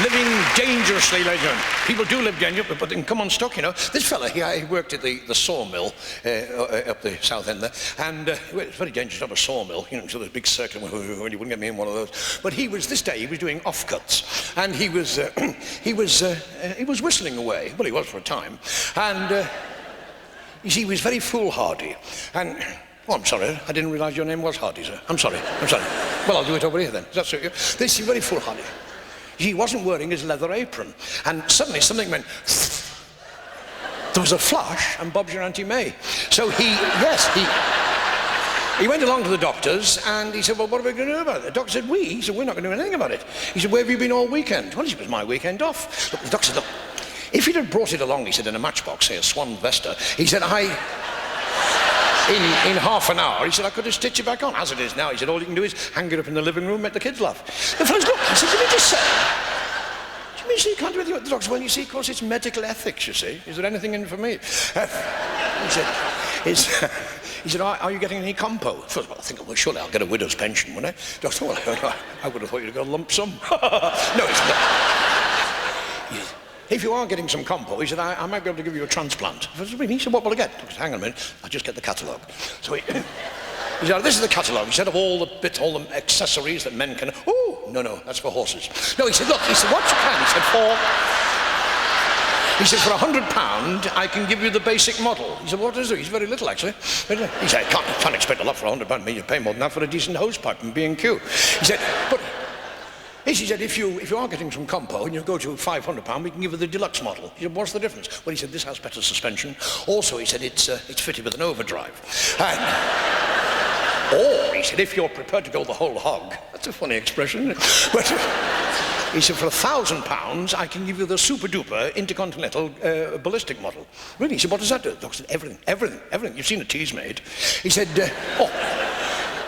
Living dangerously, ladies and gentlemen. People do live dangerously, but they can come unstuck, you know. This fella, he worked at the sawmill up the south end there, and it's very dangerous to have a sawmill, you know, so there's a big circle, and you wouldn't get me in one of those. But this day he was doing offcuts, and he was whistling away. Well, he was for a time, and you see, he was very foolhardy, and... Oh, I'm sorry, I didn't realise your name was Hardy, sir. I'm sorry. Well, I'll do it over here then. Does that suit you? This is very foolhardy. He wasn't wearing his leather apron, and suddenly something went... There was a flash, and Bob's your Auntie May. So he went along to the doctor's, and he said, well, what are we going to do about it? The doctor said, we? He said, we're not going to do anything about it. He said, where have you been all weekend? Well, it was my weekend off. Look, the doctor said, look, if he'd have brought it along, he said, in a matchbox, say a Swan Vesta, he said, in half an hour, he said, I could have stitched it back on. As it is now, he said, all you can do is hang it up in the living room, make the kids laugh. The fellow's look, he said, did he just say? Do you mean you can't do anything with the doctor? Well, you see, of course, it's medical ethics, you see. Is there anything in for me? He said, are you getting any compo? First of all, I think, well, surely I'll get a widow's pension, wouldn't I? Doctor, well, I would have thought you'd have got a lump sum. No, it's not. If you are getting some compo, he said, I might be able to give you a transplant. He said, what will I get? I said, hang on a minute, I'll just get the catalogue. So he said, this is the catalogue. He said, of all the accessories that men can... Oh, no, that's for horses. No, he said, look, what you can? He said, for £100, I can give you the basic model. He said, what is it? He's very little, actually. He said, can't expect a lot for £100. I mean, you pay more than that for a decent hosepipe and B&Q. He said, but... He said, if you are getting some compo and you go to £500, we can give you the deluxe model. He said, what's the difference? Well, he said, this has better suspension. Also, he said, it's fitted with an overdrive. Or, he said, if you're prepared to go the whole hog, that's a funny expression, but he said, for £1,000, I can give you the super-duper intercontinental ballistic model. Really? He said, what does that do? The doctor said, everything. You've seen a tea's made. He said,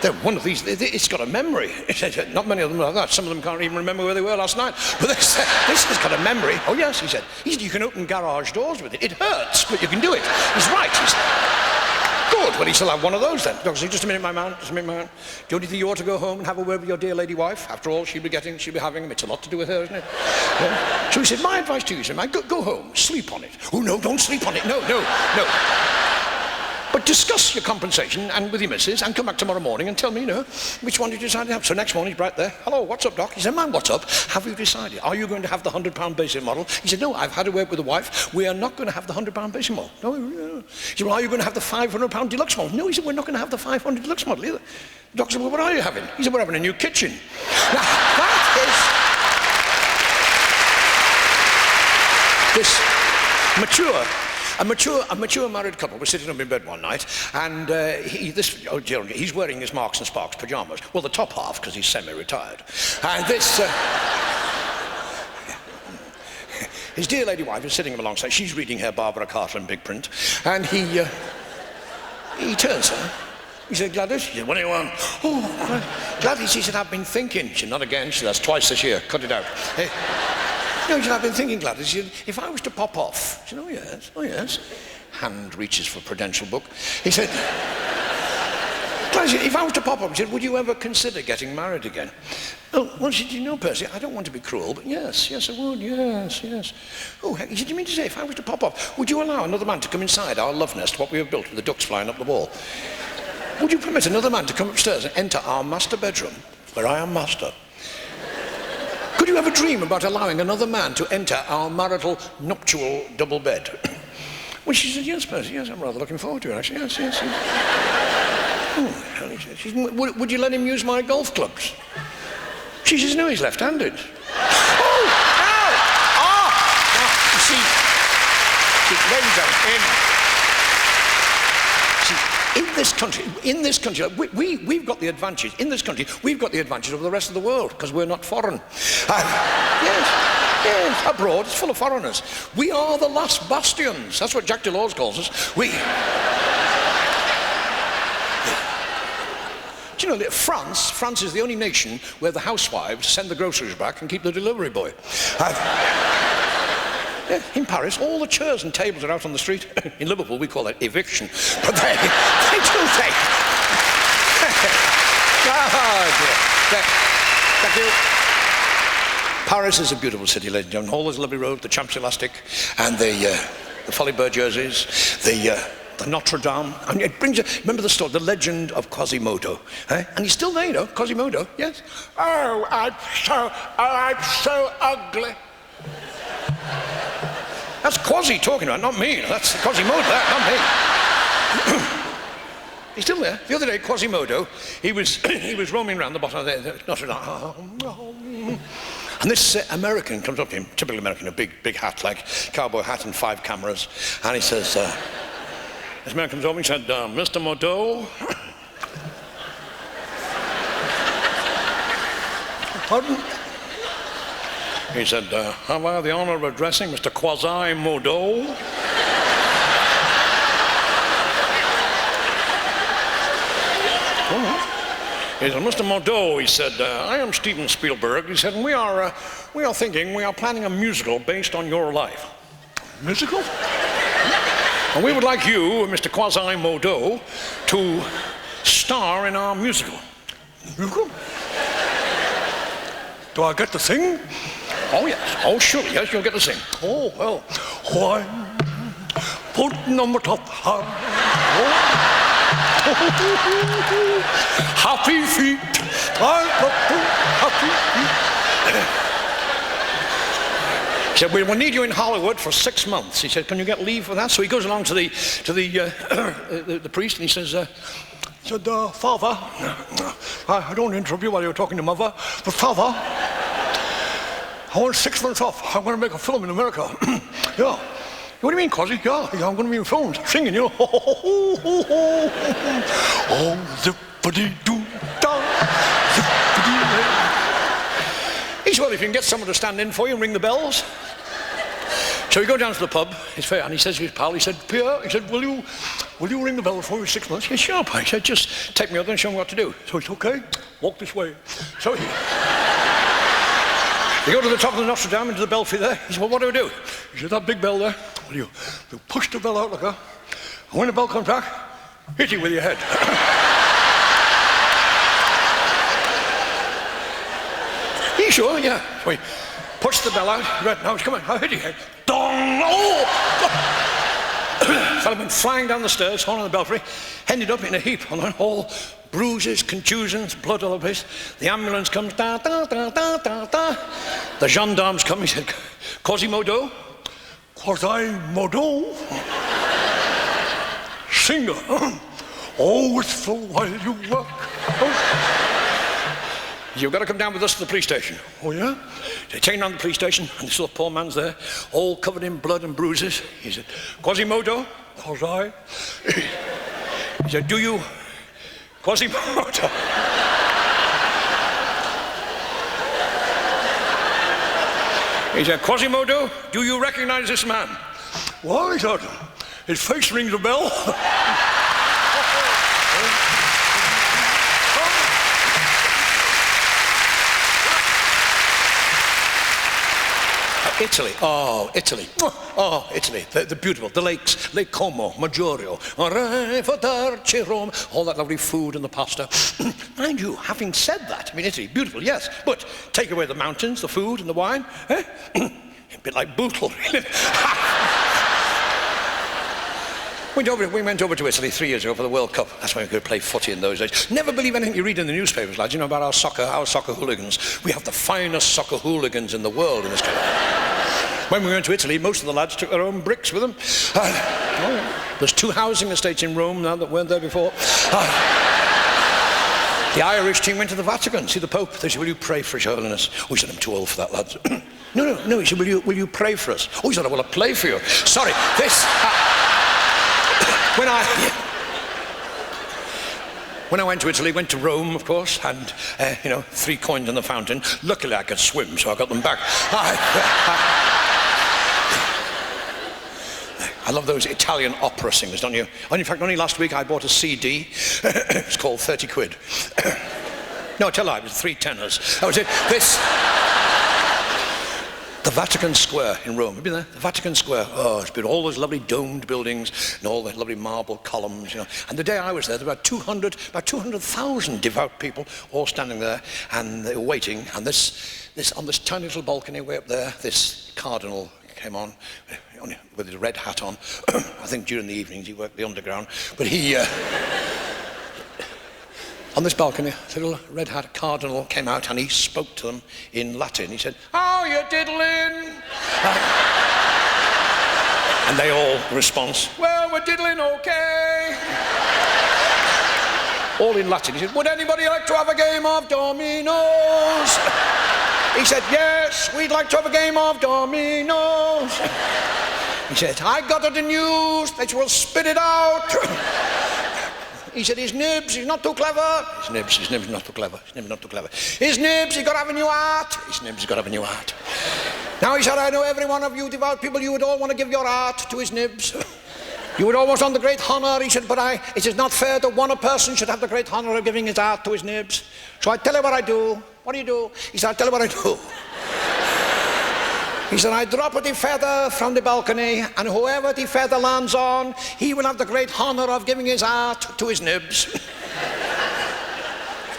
they're one of these, it's got a memory. He said, not many of them like that. Some of them can't even remember where they were last night. But this has got a memory. Oh, yes, he said, you can open garage doors with it. It hurts, but you can do it. He's right. He said, good. Well, he still have one of those then. Doctor said, just a minute, my man. Do you think you ought to go home and have a word with your dear lady wife? After all, she'll be having them. It's a lot to do with her, isn't it? Yeah. So he said, my advice to you, sir, go home, sleep on it. Oh, no, don't sleep on it. No. But discuss your compensation and with your missus and come back tomorrow morning and tell me, which one you decided to have. So next morning he's right there. Hello, what's up, Doc? He said, man, what's up? Have you decided? Are you going to have the £100 basic model? He said, no, I've had a word with the wife. We are not going to have the £100 basic model. No. He said, well, are you going to have the £500 deluxe model? No, he said, we're not going to have the £500 deluxe model either. The doctor said, well, what are you having? He said, we're having a new kitchen. Now, that is... This A mature married couple was sitting up in bed one night, and he's wearing his Marks and Sparks pyjamas. Well, the top half, because he's semi-retired. And his dear lady wife is sitting him alongside. She's reading her Barbara Carter in big print, and he turns to her. He said, Gladys? She said, what do you want? Oh, Gladys, he said, I've been thinking. She said, not again. She said, that's twice this year. Cut it out. No, he said, I've been thinking, Gladys. He said, if I was to pop off. She said, oh yes. Hand reaches for Prudential book. He said, Gladys, if I was to pop off, he said, would you ever consider getting married again? Oh, well, she said, Percy, I don't want to be cruel, but yes, I would, yes. Oh, he said, you mean to say, if I was to pop off, would you allow another man to come inside our love nest, what we have built with the ducks flying up the wall? Would you permit another man to come upstairs and enter our master bedroom, where I am master? Could you ever dream about allowing another man to enter our marital nuptial double bed? Well, she said, yes, Percy, yes, I'm rather looking forward to it, actually, yes. Would you let him use my golf clubs? She says, no, he's left-handed. Oh! Ow! Ah! Now, you see, ladies and in this country, we've got the advantage. In this country, we've got the advantage over the rest of the world because we're not foreign. Yes, abroad, it's full of foreigners. We are the last bastions. That's what Jacques Delors calls us. Do you know that France is the only nation where the housewives send the groceries back and keep the delivery boy. In Paris, all the chairs and tables are out on the street. In Liverpool, we call that eviction. But they do take. Thank you. Paris is a beautiful city, ladies and gentlemen. All those lovely roads, the Champs Elastic, and the Folly-Bird jerseys, the Notre Dame, and it brings you, remember the story, the legend of Quasimodo, eh? And he's still there, you know, Quasimodo, yes? Oh, I'm so ugly. That's Quasi talking about, not me. That's Quasimodo, not me. He's still there. The other day, Quasimodo, he was roaming around the bottom of the Notre Dame. And this American comes up to him, typical American, a big hat, like cowboy hat and 5 cameras, and he says, this man comes over and he said, Mr. Modeau. Pardon? He said, have I the honor of addressing Mr. Quasimodo? He said, Mr. Modeau, he said, I am Steven Spielberg. He said, and we are planning a musical based on your life. Musical? And we would like you, Mr. Quasimodo, to star in our musical. Musical? Do I get to sing? Oh, yes. Oh, sure. Yes, you'll get to sing. Oh, well. Why? Putting on my top hat. Oh. Happy feet. I love happy feet. He said, we'll need you in Hollywood for 6 months. He said, can you get leave for that? So he goes along to the priest and he said, Father, I don't interrupt you while you're talking to Mother, but Father, I want 6 months off. I'm going to make a film in America. Yeah. What do you mean, Quasi? Yeah, I'm going to be in films, singing, you know. Oh, zippity-doo-dah, zippity-doo. He said, well, if you can get someone to stand in for you and ring the bells. So we go down to the pub, it's fair, and he says to his pal, he said, Pierre, he said, will you ring the bell for me 6 months? He said, sure, pal. He said, just take me over and show me what to do. So he said, okay, walk this way. So they go to the top of the Notre Dame, into the belfry there. He said, well, what do I do? He said, that big bell there, well, you push the bell out like that, and when the bell comes back, hit you with your head. Are you sure? Yeah. So he pushed the bell out, right, now it's coming, I'll hit your head. Dong! Oh! Fellow went flying down the stairs, holding the belfry, ended up in a heap, and then all bruises, contusions, blood all over the place. The ambulance comes, da, da, da, da, da, da. The gendarmes come, he said, Quasimodo? Quasimodo? Singer. Oh, it's for while you work. Oh. You've got to come down with us to the police station. Oh, yeah? They take him down to the police station, and this little poor man's there, all covered in blood and bruises. He said, Quasimodo? Quasi? He said, do you... Quasimodo? He said, Quasimodo, do you recognize this man? Well, he said, his face rings a bell. Italy, oh, Italy, oh, Italy, the beautiful, the lakes, Lake Como, Maggiore, Rome, all that lovely food and the pasta. Mind you, having said that, I mean, Italy, beautiful, yes, but take away the mountains, the food and the wine, eh? A bit like Bootle, really. We went over to Italy 3 years ago for the World Cup. That's when we could play footy in those days. Never believe anything you read in the newspapers, lads. You know about our soccer hooligans. We have the finest soccer hooligans in the world in this country. When we went to Italy, most of the lads took their own bricks with them. There's 2 housing estates in Rome now that weren't there before. The Irish team went to the Vatican, see the Pope. They said, will you pray for His Holiness? Oh, he said, I'm too old for that, lads. No, he said, will you pray for us? Oh, he said, I will play for you. Sorry, this... When I went to Italy, went to Rome, of course, and, 3 coins in the fountain. Luckily, I could swim, so I got them back. I love those Italian opera singers, don't you? In fact, only last week I bought a CD. It's called 30 quid. No, tell her, it was 3 tenors. That was it. The Vatican Square in Rome. Have you been there? The Vatican Square. Oh, it's been all those lovely domed buildings and all the lovely marble columns, And the day I was there were about 200,000 devout people all standing there, and they were waiting. And this on this tiny little balcony way up there, this cardinal came on with his red hat on. I think during the evenings he worked the underground, but he. On this balcony, a little red hat cardinal came out and he spoke to them in Latin. He said, "How you diddling?" And they all response, "Well, we're diddling okay." All in Latin. He said, "Would anybody like to have a game of dominoes?" He said, "Yes, we'd like to have a game of dominoes." He said, "I got the news that you will spit it out." He said, "His nibs, he's not too clever." His nibs not too clever. His nibs not too clever. His nibs, he got to have a new art. His nibs, he got to have a new art. Now, he said, "I know every one of you devout people, you would all want to give your art to his nibs. You would almost want the great honour." He said, "But it is not fair that one person should have the great honour of giving his art to his nibs. So I tell you what I do." "What do you do?" He said, "I'll tell you what I do." He said, "I drop the feather from the balcony, and whoever the feather lands on, he will have the great honour of giving his art to his nibs."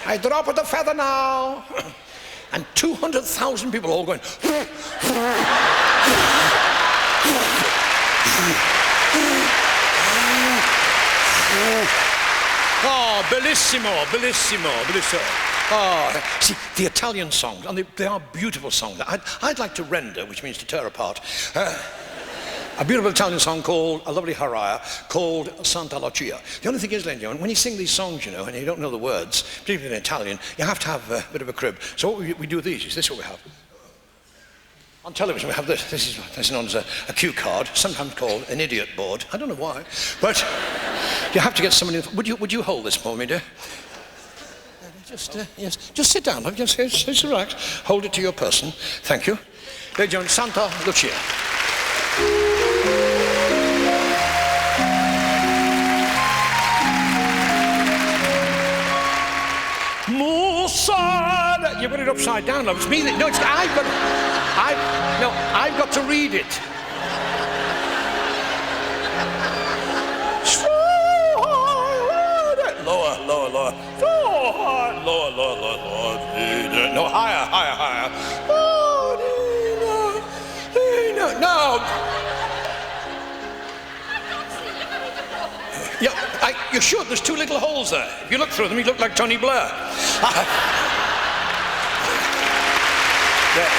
I drop the feather now, and 200,000 people all going. Oh, bellissimo, bellissimo, bellissimo. Oh, see, the Italian songs, and they are beautiful songs. I'd like to render, which means to tear apart, a beautiful Italian song called, a lovely aria, called Santa Lucia. The only thing is, ladies and gentlemen, when you sing these songs, and you don't know the words, particularly in Italian, you have to have a bit of a crib. So what we do these, is this what we have? On television we have this. This is known as a cue card, sometimes called an idiot board. I don't know why, but you have to get somebody. Would you hold this for me, dear? Yes. Just sit down. Just relax. Hold it to your person. Thank you. Ladies and gentlemen, Santa Lucia. Musa. You put it upside down, love. It's me. No, I've got to read it. Lower. Lower. No, higher. No. Yeah, you should. There's 2 little holes there. If you look through them, you look like Tony Blair. Yeah.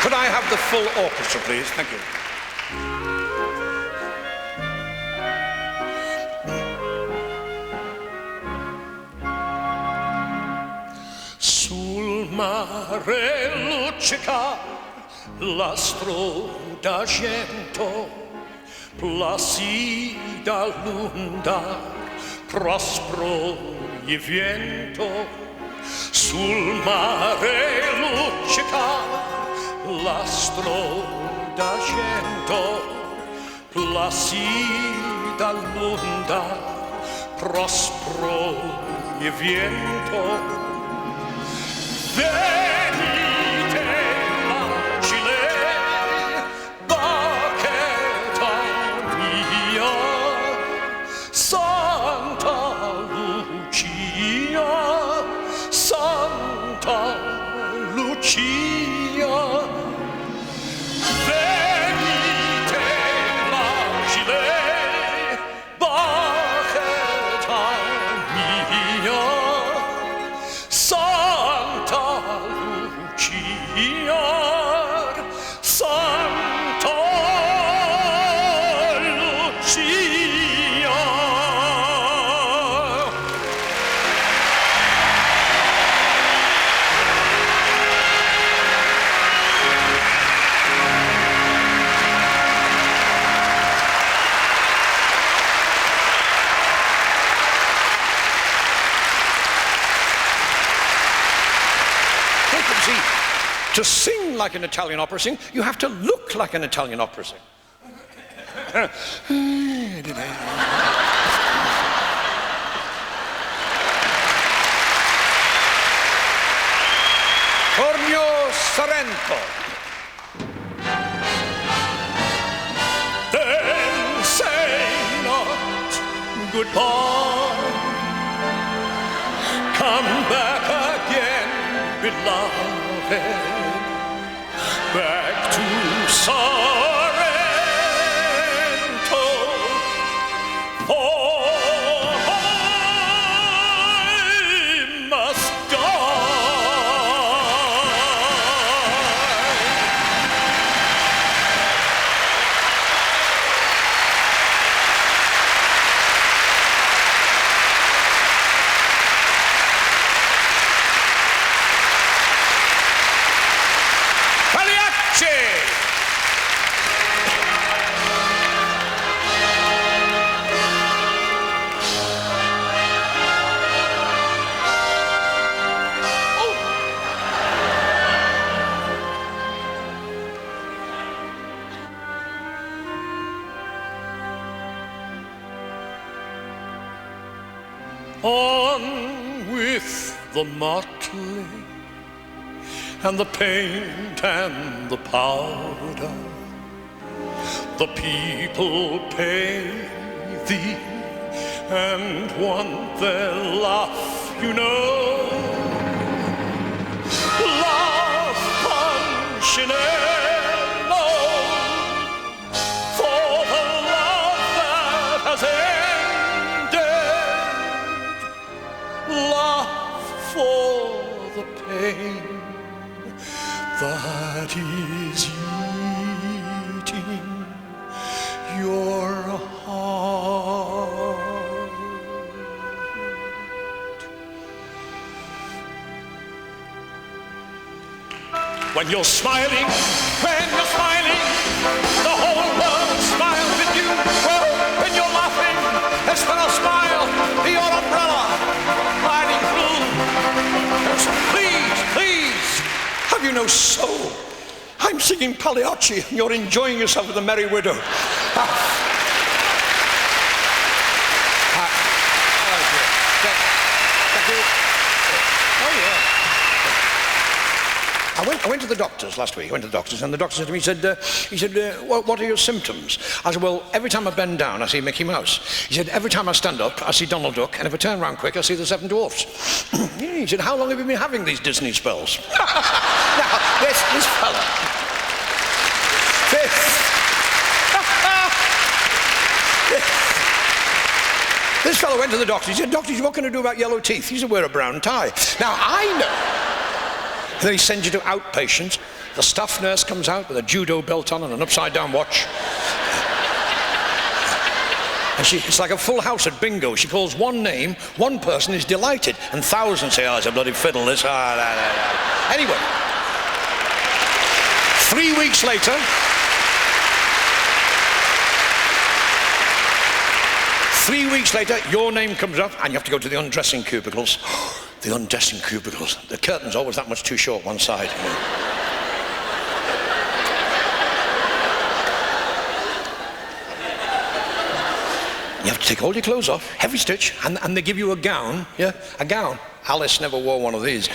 Could I have the full orchestra, please? Thank you. Sul mare luccica l'astro d'argento, placida l'onda, prospero il vento. Sul mare luccica l'astro d'argento, placida l'onda, prospero il vento. Venite agile, bacchetta mia, Santa Lucia, Santa Lucia. Venite agile, bacchetta mia, Santa Lucia, Santa see, to sing like an Italian opera singer, you have to look like an Italian opera singer. Tornio Sorrento. Then say not goodbye. Come back again, beloved. Back to Sorrento. For I must die. On with the motley and the paint and the powder. The people pay thee and want their laugh, you know. Laugh Punchinello for the love that has ended. Laugh for the pain that is eating your heart. When you're smiling, the whole world smiles with you. Well, when you're laughing, there's been a smile, your umbrella riding through. Please, have you no soul? I'm singing Pagliacci and you're enjoying yourself with the Merry Widow. I went to the doctors last week. And the doctor said to me, he said, what are your symptoms? I said, well, every time I bend down, I see Mickey Mouse. He said, every time I stand up, I see Donald Duck, and if I turn around quick, I see the Seven Dwarfs. He said, how long have you been having these Disney spells? Now, this fella. This fellow went to the doctor. He said, doctor, what can I do about yellow teeth? He said, wear a brown tie. Now, I know. They send you to outpatients. The staff nurse comes out with a judo belt on and an upside-down watch. And it's like a full house at bingo. She calls one name, one person is delighted, and thousands say, oh, it's a bloody fiddle, this, Anyway, 3 weeks later, 3 weeks later, your name comes up, and you have to go to the undressing cubicles. The undressing cubicles. The curtain's always that much too short one side. You have to take all your clothes off, heavy stitch, and they give you a gown. Yeah, a gown. Alice never wore one of these.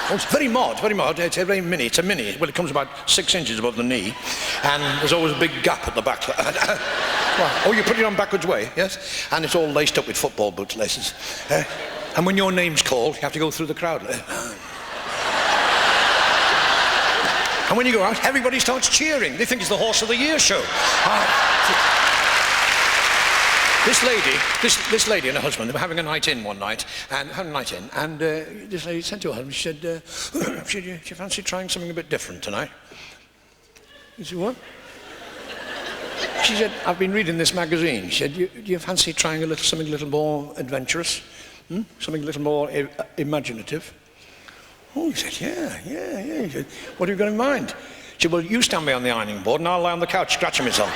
It's very mod. It's a very mini. It's a mini. Well, it comes about 6 inches above the knee, and there's always a big gap at the back. Oh, you put it on backwards way, yes? And it's all laced up with football boot laces. And when your name's called, you have to go through the crowd. And when you go out, everybody starts cheering. They think it's the Horse of the Year show. This lady and her husband, they were having a night in one night, and this lady said to her husband, she said, do you fancy trying something a bit different tonight? He said, what? She said, I've been reading this magazine. She said, do you fancy trying something a little more adventurous? Something a little more imaginative? Oh, he said, yeah. He said, what have you got in mind? She said, well, you stand me on the ironing board and I'll lie on the couch scratching myself.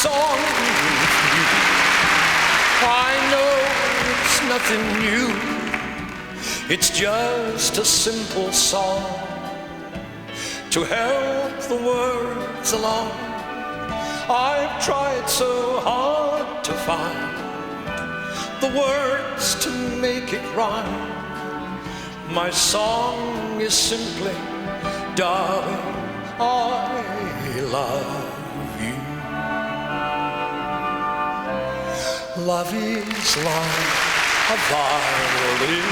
song with you. I know it's nothing new. It's just a simple song to help the words along. I've tried so hard to find the words to make it rhyme. My song is simply, darling, I love you. Love is like a violin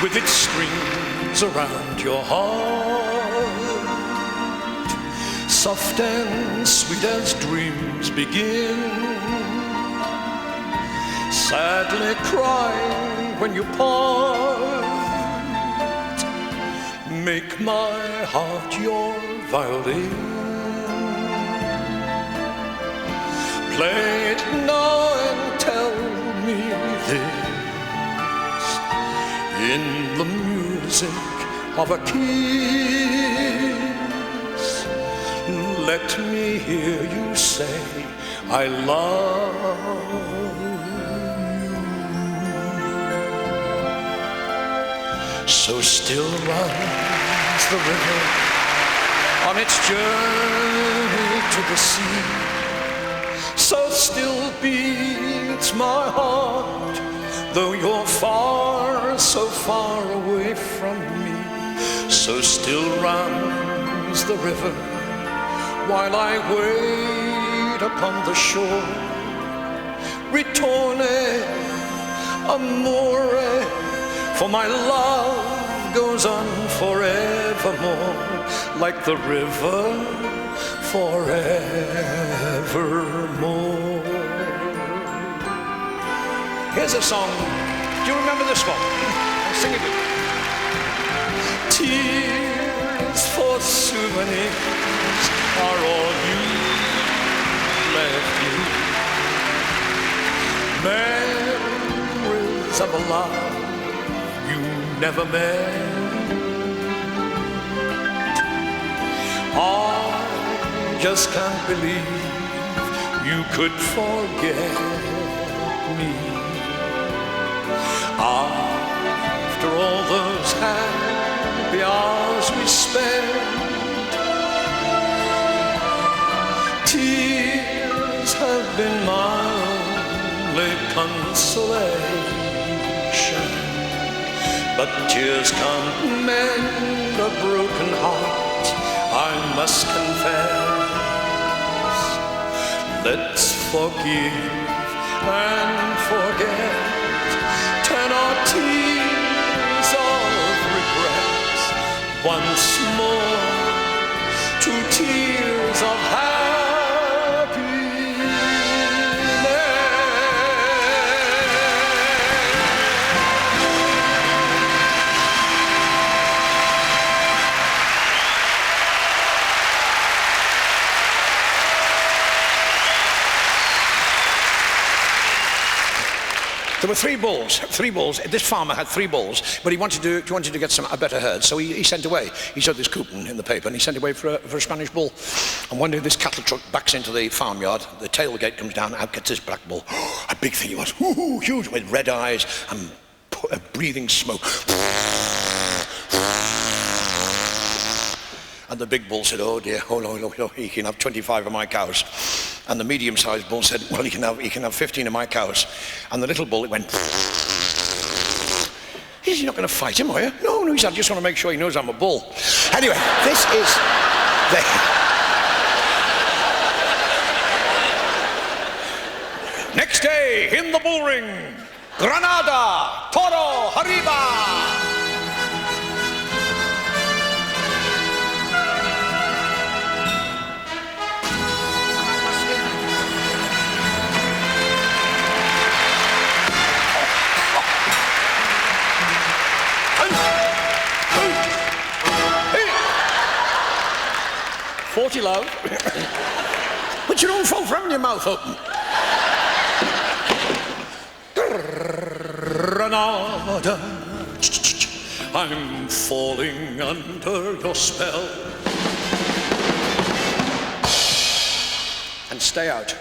with its strings around your heart, soft and sweet as dreams begin, sadly crying when you part. Make my heart your violin. Play it now and tell me this in the music of a kiss. Let me hear you say, I love you. So still runs the river on its journey to the sea. So still beats my heart, though you're far, so far away from me. So still runs the river while I wait upon the shore. Ritorne, amore, for my love goes on forevermore, like the river forevermore. Here's a song. Do you remember this one? I'll sing it with you. Tears for souvenirs are all you left you. Memories of a love you never met. I just can't believe you could forget me. After all those happy hours we spent, tears have been my only consolation. But tears can't mend a broken heart, I must confess. Let's forgive and forget. Turn our tears of regret once more to tears of There were three bulls. This farmer had 3 bulls, but he wanted to get a better herd. So he sent away. He saw this coupon in the paper, and he sent away for a Spanish bull. And one day this cattle truck backs into the farmyard. The tailgate comes down. Out gets this black bull. A big thing he was, huge, with red eyes and breathing smoke. And the big bull said, "Oh dear, oh, he can have 25 of my cows." And the medium-sized bull said, "Well, he can have 15 of my cows." And the little bull, it went. You're not going to fight him, are you? No, he said, "I just want to make sure he knows I'm a bull." Anyway, this is the next day in the bull ring. Granada, Toro, Arriba. Forty love. Put your own fault from your mouth open. Granada, I'm falling under your spell. and stay out.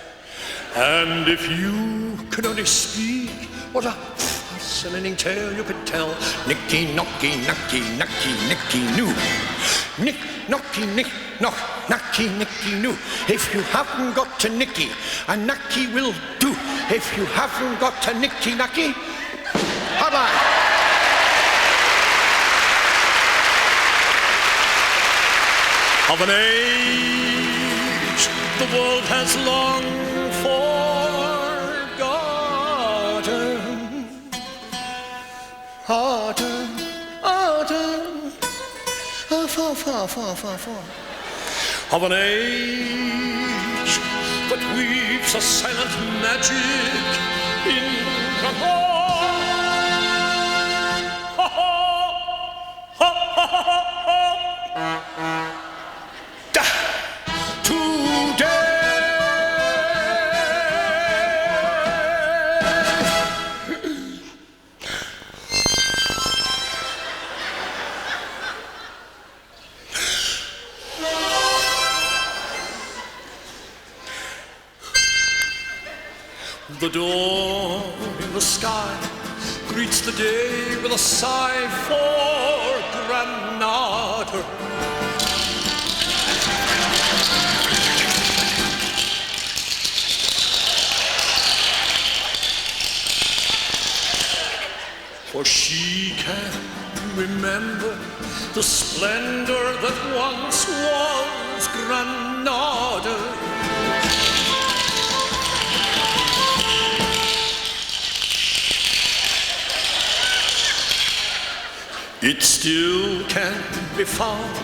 And if you could only speak, what a fascinating tale you could tell. Nicky, knocky, knacky, knacky, nicky, noo. Nick, knocky, nick, knock, knacky, nicky, noo. If you haven't got to Nicky, a knacky will do. If you haven't got to Nicky, knacky, bye-bye. Of an age the world has long forgotten. Autumn, far. Of an age that weaves a silent magic in the The dawn in the sky greets the day with a sigh for Granada. For she can remember the splendor that once was Granada. It still can be found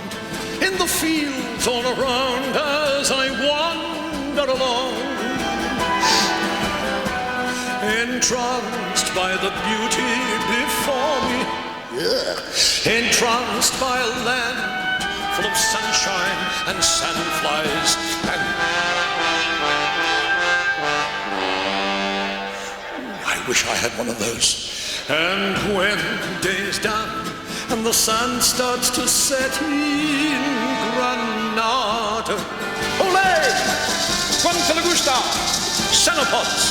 in the fields all around as I wander along, entranced by the beauty before me, entranced by a land full of sunshine and sandflies and I wish I had one of those. And when the day is done and the sun starts to set in Granada, ole! Quanta le gusta! Xenopods!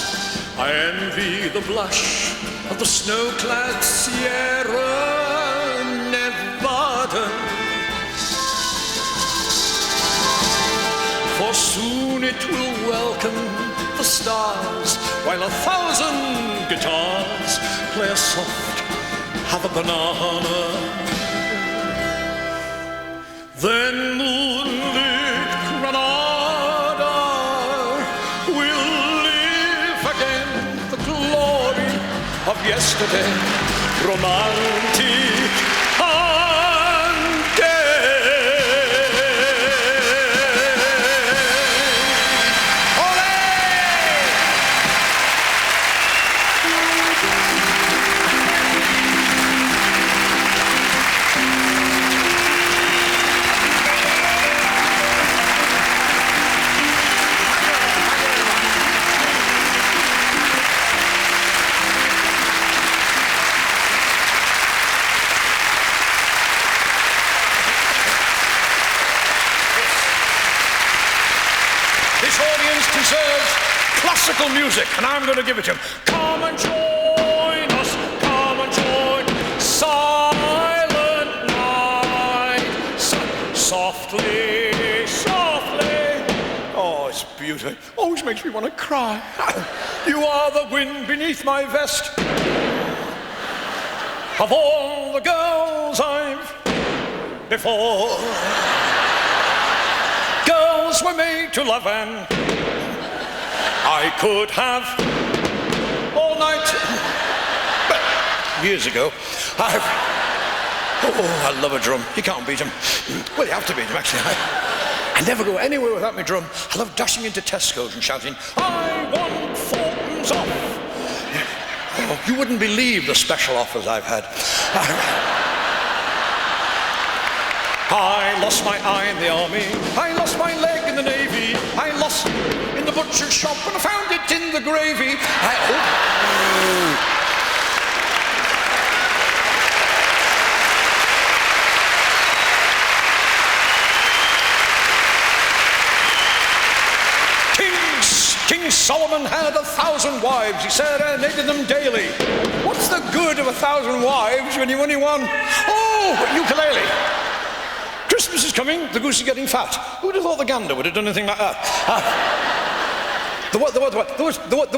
I envy the blush of the snow-clad Sierra Nevada, for soon it will welcome the stars while 1,000 guitars play a soft have a banana. Then moonlit Granada will live again the glory of yesterday, romantic and gay. Ole! Deserves classical music, and I'm going to give it to him. Come and join us, come and join. Silent night, softly, softly. Oh, it's beautiful. Always makes me want to cry. You are the wind beneath my vest. Of all the girls I've before, girls were made to love and I could have all night. But years ago, I love a drum. You can't beat them. Well, you have to beat them, actually. I never go anywhere without my drum. I love dashing into Tesco's and shouting, I want Fulton's off. Oh, you wouldn't believe the special offers I've had. I lost my eye in the army, I lost my leg in the navy, I lost in the butcher's shop and I found it in the gravy. King Solomon had 1,000 wives. He serenaded them daily. What's the good of 1,000 wives when you only want... Oh, ukulele. Christmas is coming. The goose is getting fat. Who would have thought the gander would have done anything like that? There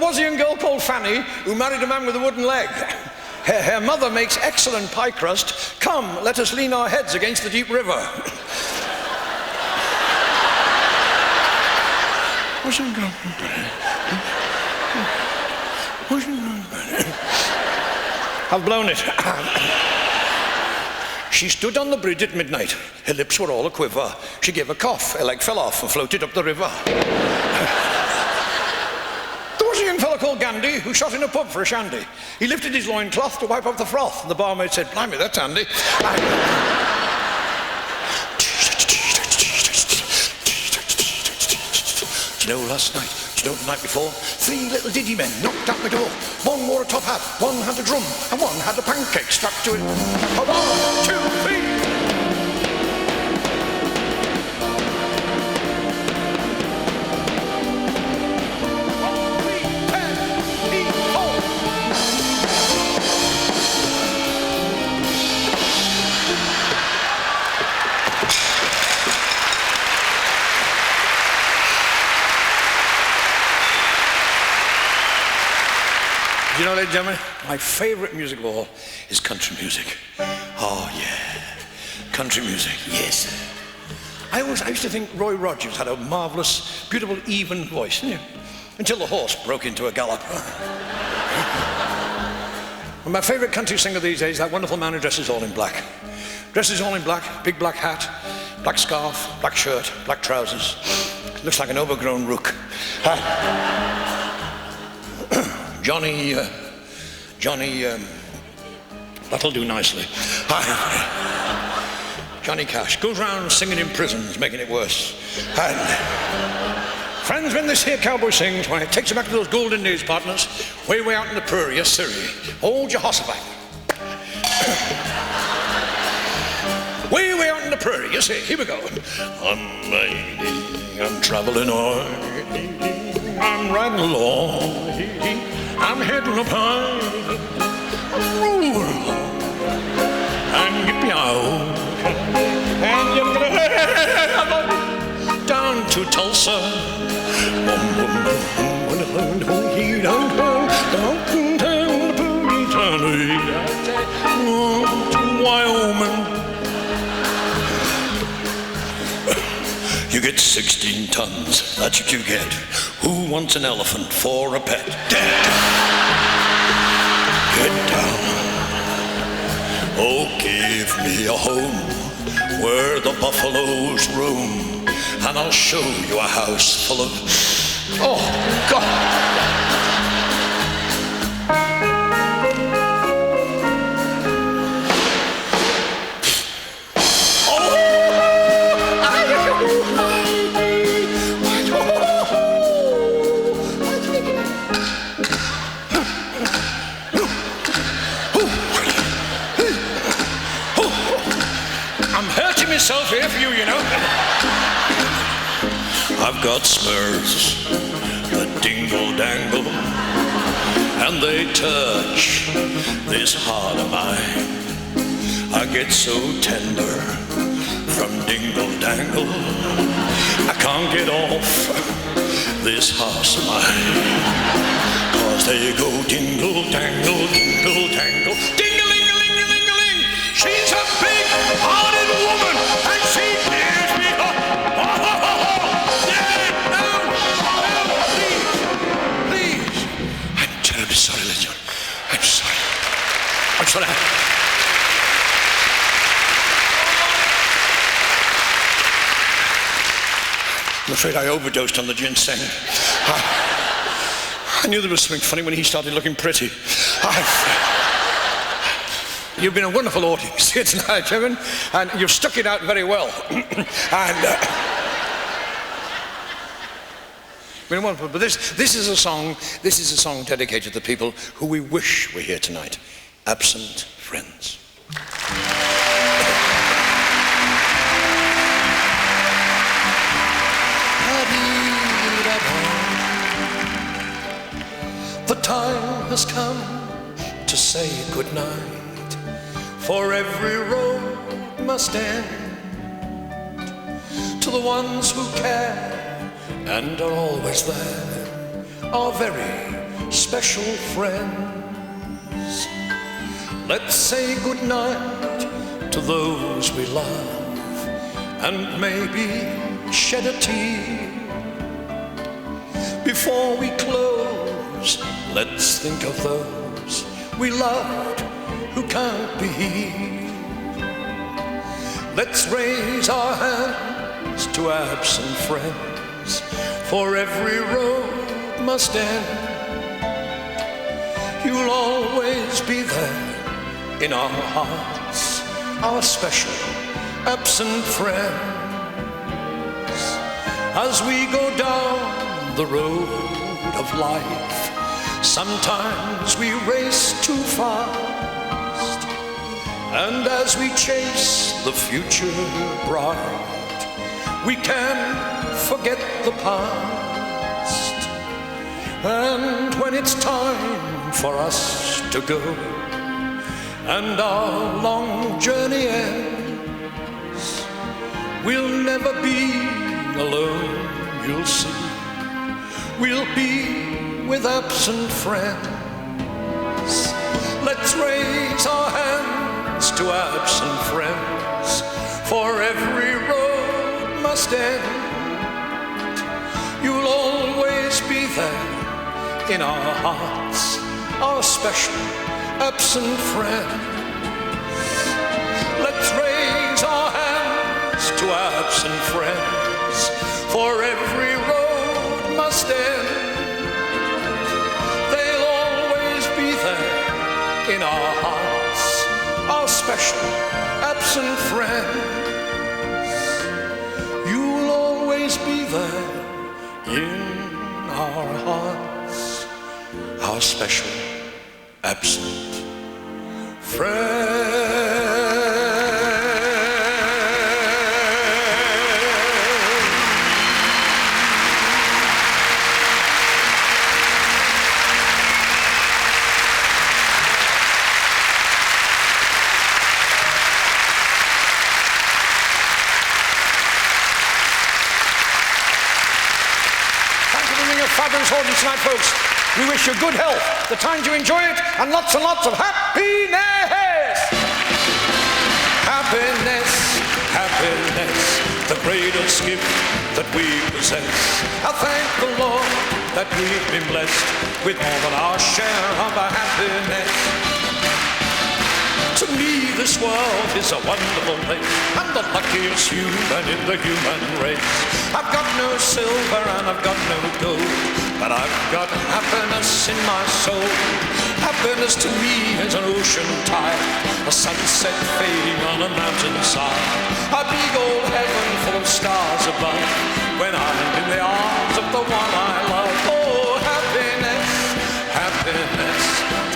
was a young girl called Fanny who married a man with a wooden leg. Her mother makes excellent pie crust. Come, let us lean our heads against the deep river. I've blown it. She stood on the bridge at midnight. Her lips were all a quiver. She gave a cough. Her leg fell off and floated up the river. There was a young fellow called Gandhi who shot in a pub for a shandy. He lifted his loincloth to wipe off the froth, and the barmaid said, "Blimey, that's handy." Do you know, last night, do you know, the night before, 3 little diddy men knocked at my door. One wore a top hat, one had a drum, and one had a pancake strapped to it. 1, 2, 3. You know, ladies and gentlemen, my favourite music of all is country music. Oh, yeah. Country music, yes. I used to think Roy Rogers had a marvellous, beautiful, even voice, didn't you? Until the horse broke into a gallop. And my favourite country singer these days is that wonderful man who dresses all in black. Dresses all in black, big black hat, black scarf, black shirt, black trousers. Looks like an overgrown rook. Johnny, that'll do nicely. Johnny Cash goes around singing in prisons, making it worse. And friends, when this here cowboy sings, when it takes you back to those golden days, partners, way out in the prairie, yes, sirree. Hold your horse back. Way out in the prairie, yes, sir. Here we go. I'm traveling on. I'm riding along. I'm heading up high, roll and get me out, and you're gonna down to Tulsa, to Wyoming. You get 16 tons, that's what you get. Who wants an elephant for a pet? Get down. Oh, give me a home where the buffaloes roam, and I'll show you a house full of... Oh, God! Here for you, you know. I've got spurs that dingle dangle, and they touch this heart of mine. I get so tender from dingle dangle, I can't get off this horse of mine. 'Cause they go dingle dangle, dingle dangle, ding-a-ling-a-ling-a-ling-a-ling. She's a big-hearted woman, and she clears me up. Yeah, no, please. I'm terribly sorry, Legion. I'm sorry. I'm afraid I overdosed on the ginseng. I knew there was something funny when he started looking pretty. You've been a wonderful audience here tonight, Kevin, and you've stuck it out very well. Been wonderful. But this is a song dedicated to the people who we wish were here tonight, absent friends. has come to say goodnight, for every road must end. To the ones who care and are always there, our very special friends. Let's say goodnight to those we love, and maybe shed a tear. Before we close, let's think of those we loved who can't be here. Let's raise our hands to absent friends, for every road must end. You'll always be there in our hearts, our special absent friends. As we go down the road of life, sometimes we race too fast, and as we chase the future bright, we can forget the past. And when it's time for us to go and our long journey ends, we'll never be alone, you'll see. We'll be with absent friends. Let's raise our hands to absent friends, for every road must end. You'll always be there in our hearts, our special absent friends. Let's raise our hands to absent friends, for every road must end. They'll always be there in our hearts, our special absent friends. You'll always be there in our hearts, our special absent friends. Fabulous audience tonight, folks. We wish you good health, the time to enjoy it, and lots of happiness. Happiness, happiness, the greatest gift that we possess. I thank the Lord that we've been blessed with more than our share of our happiness. To me, this world is a wonderful place. I'm the luckiest human in the human race. I've got no silver and I've got no gold, but I've got happiness in my soul. Happiness to me is an ocean tide, a sunset fading on a mountainside, a big old heaven full of stars above, when I'm in the arms of the one I love. Oh, happiness, happiness,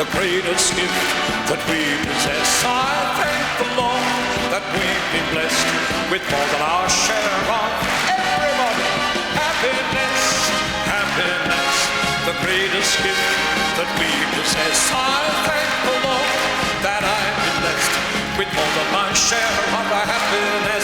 the greatest gift that we possess. I thank the Lord that we've been blessed with more than our share of. Everybody, happiness, happiness, the greatest gift that we possess. I thank the Lord that I've been blessed with more than my share of our happiness.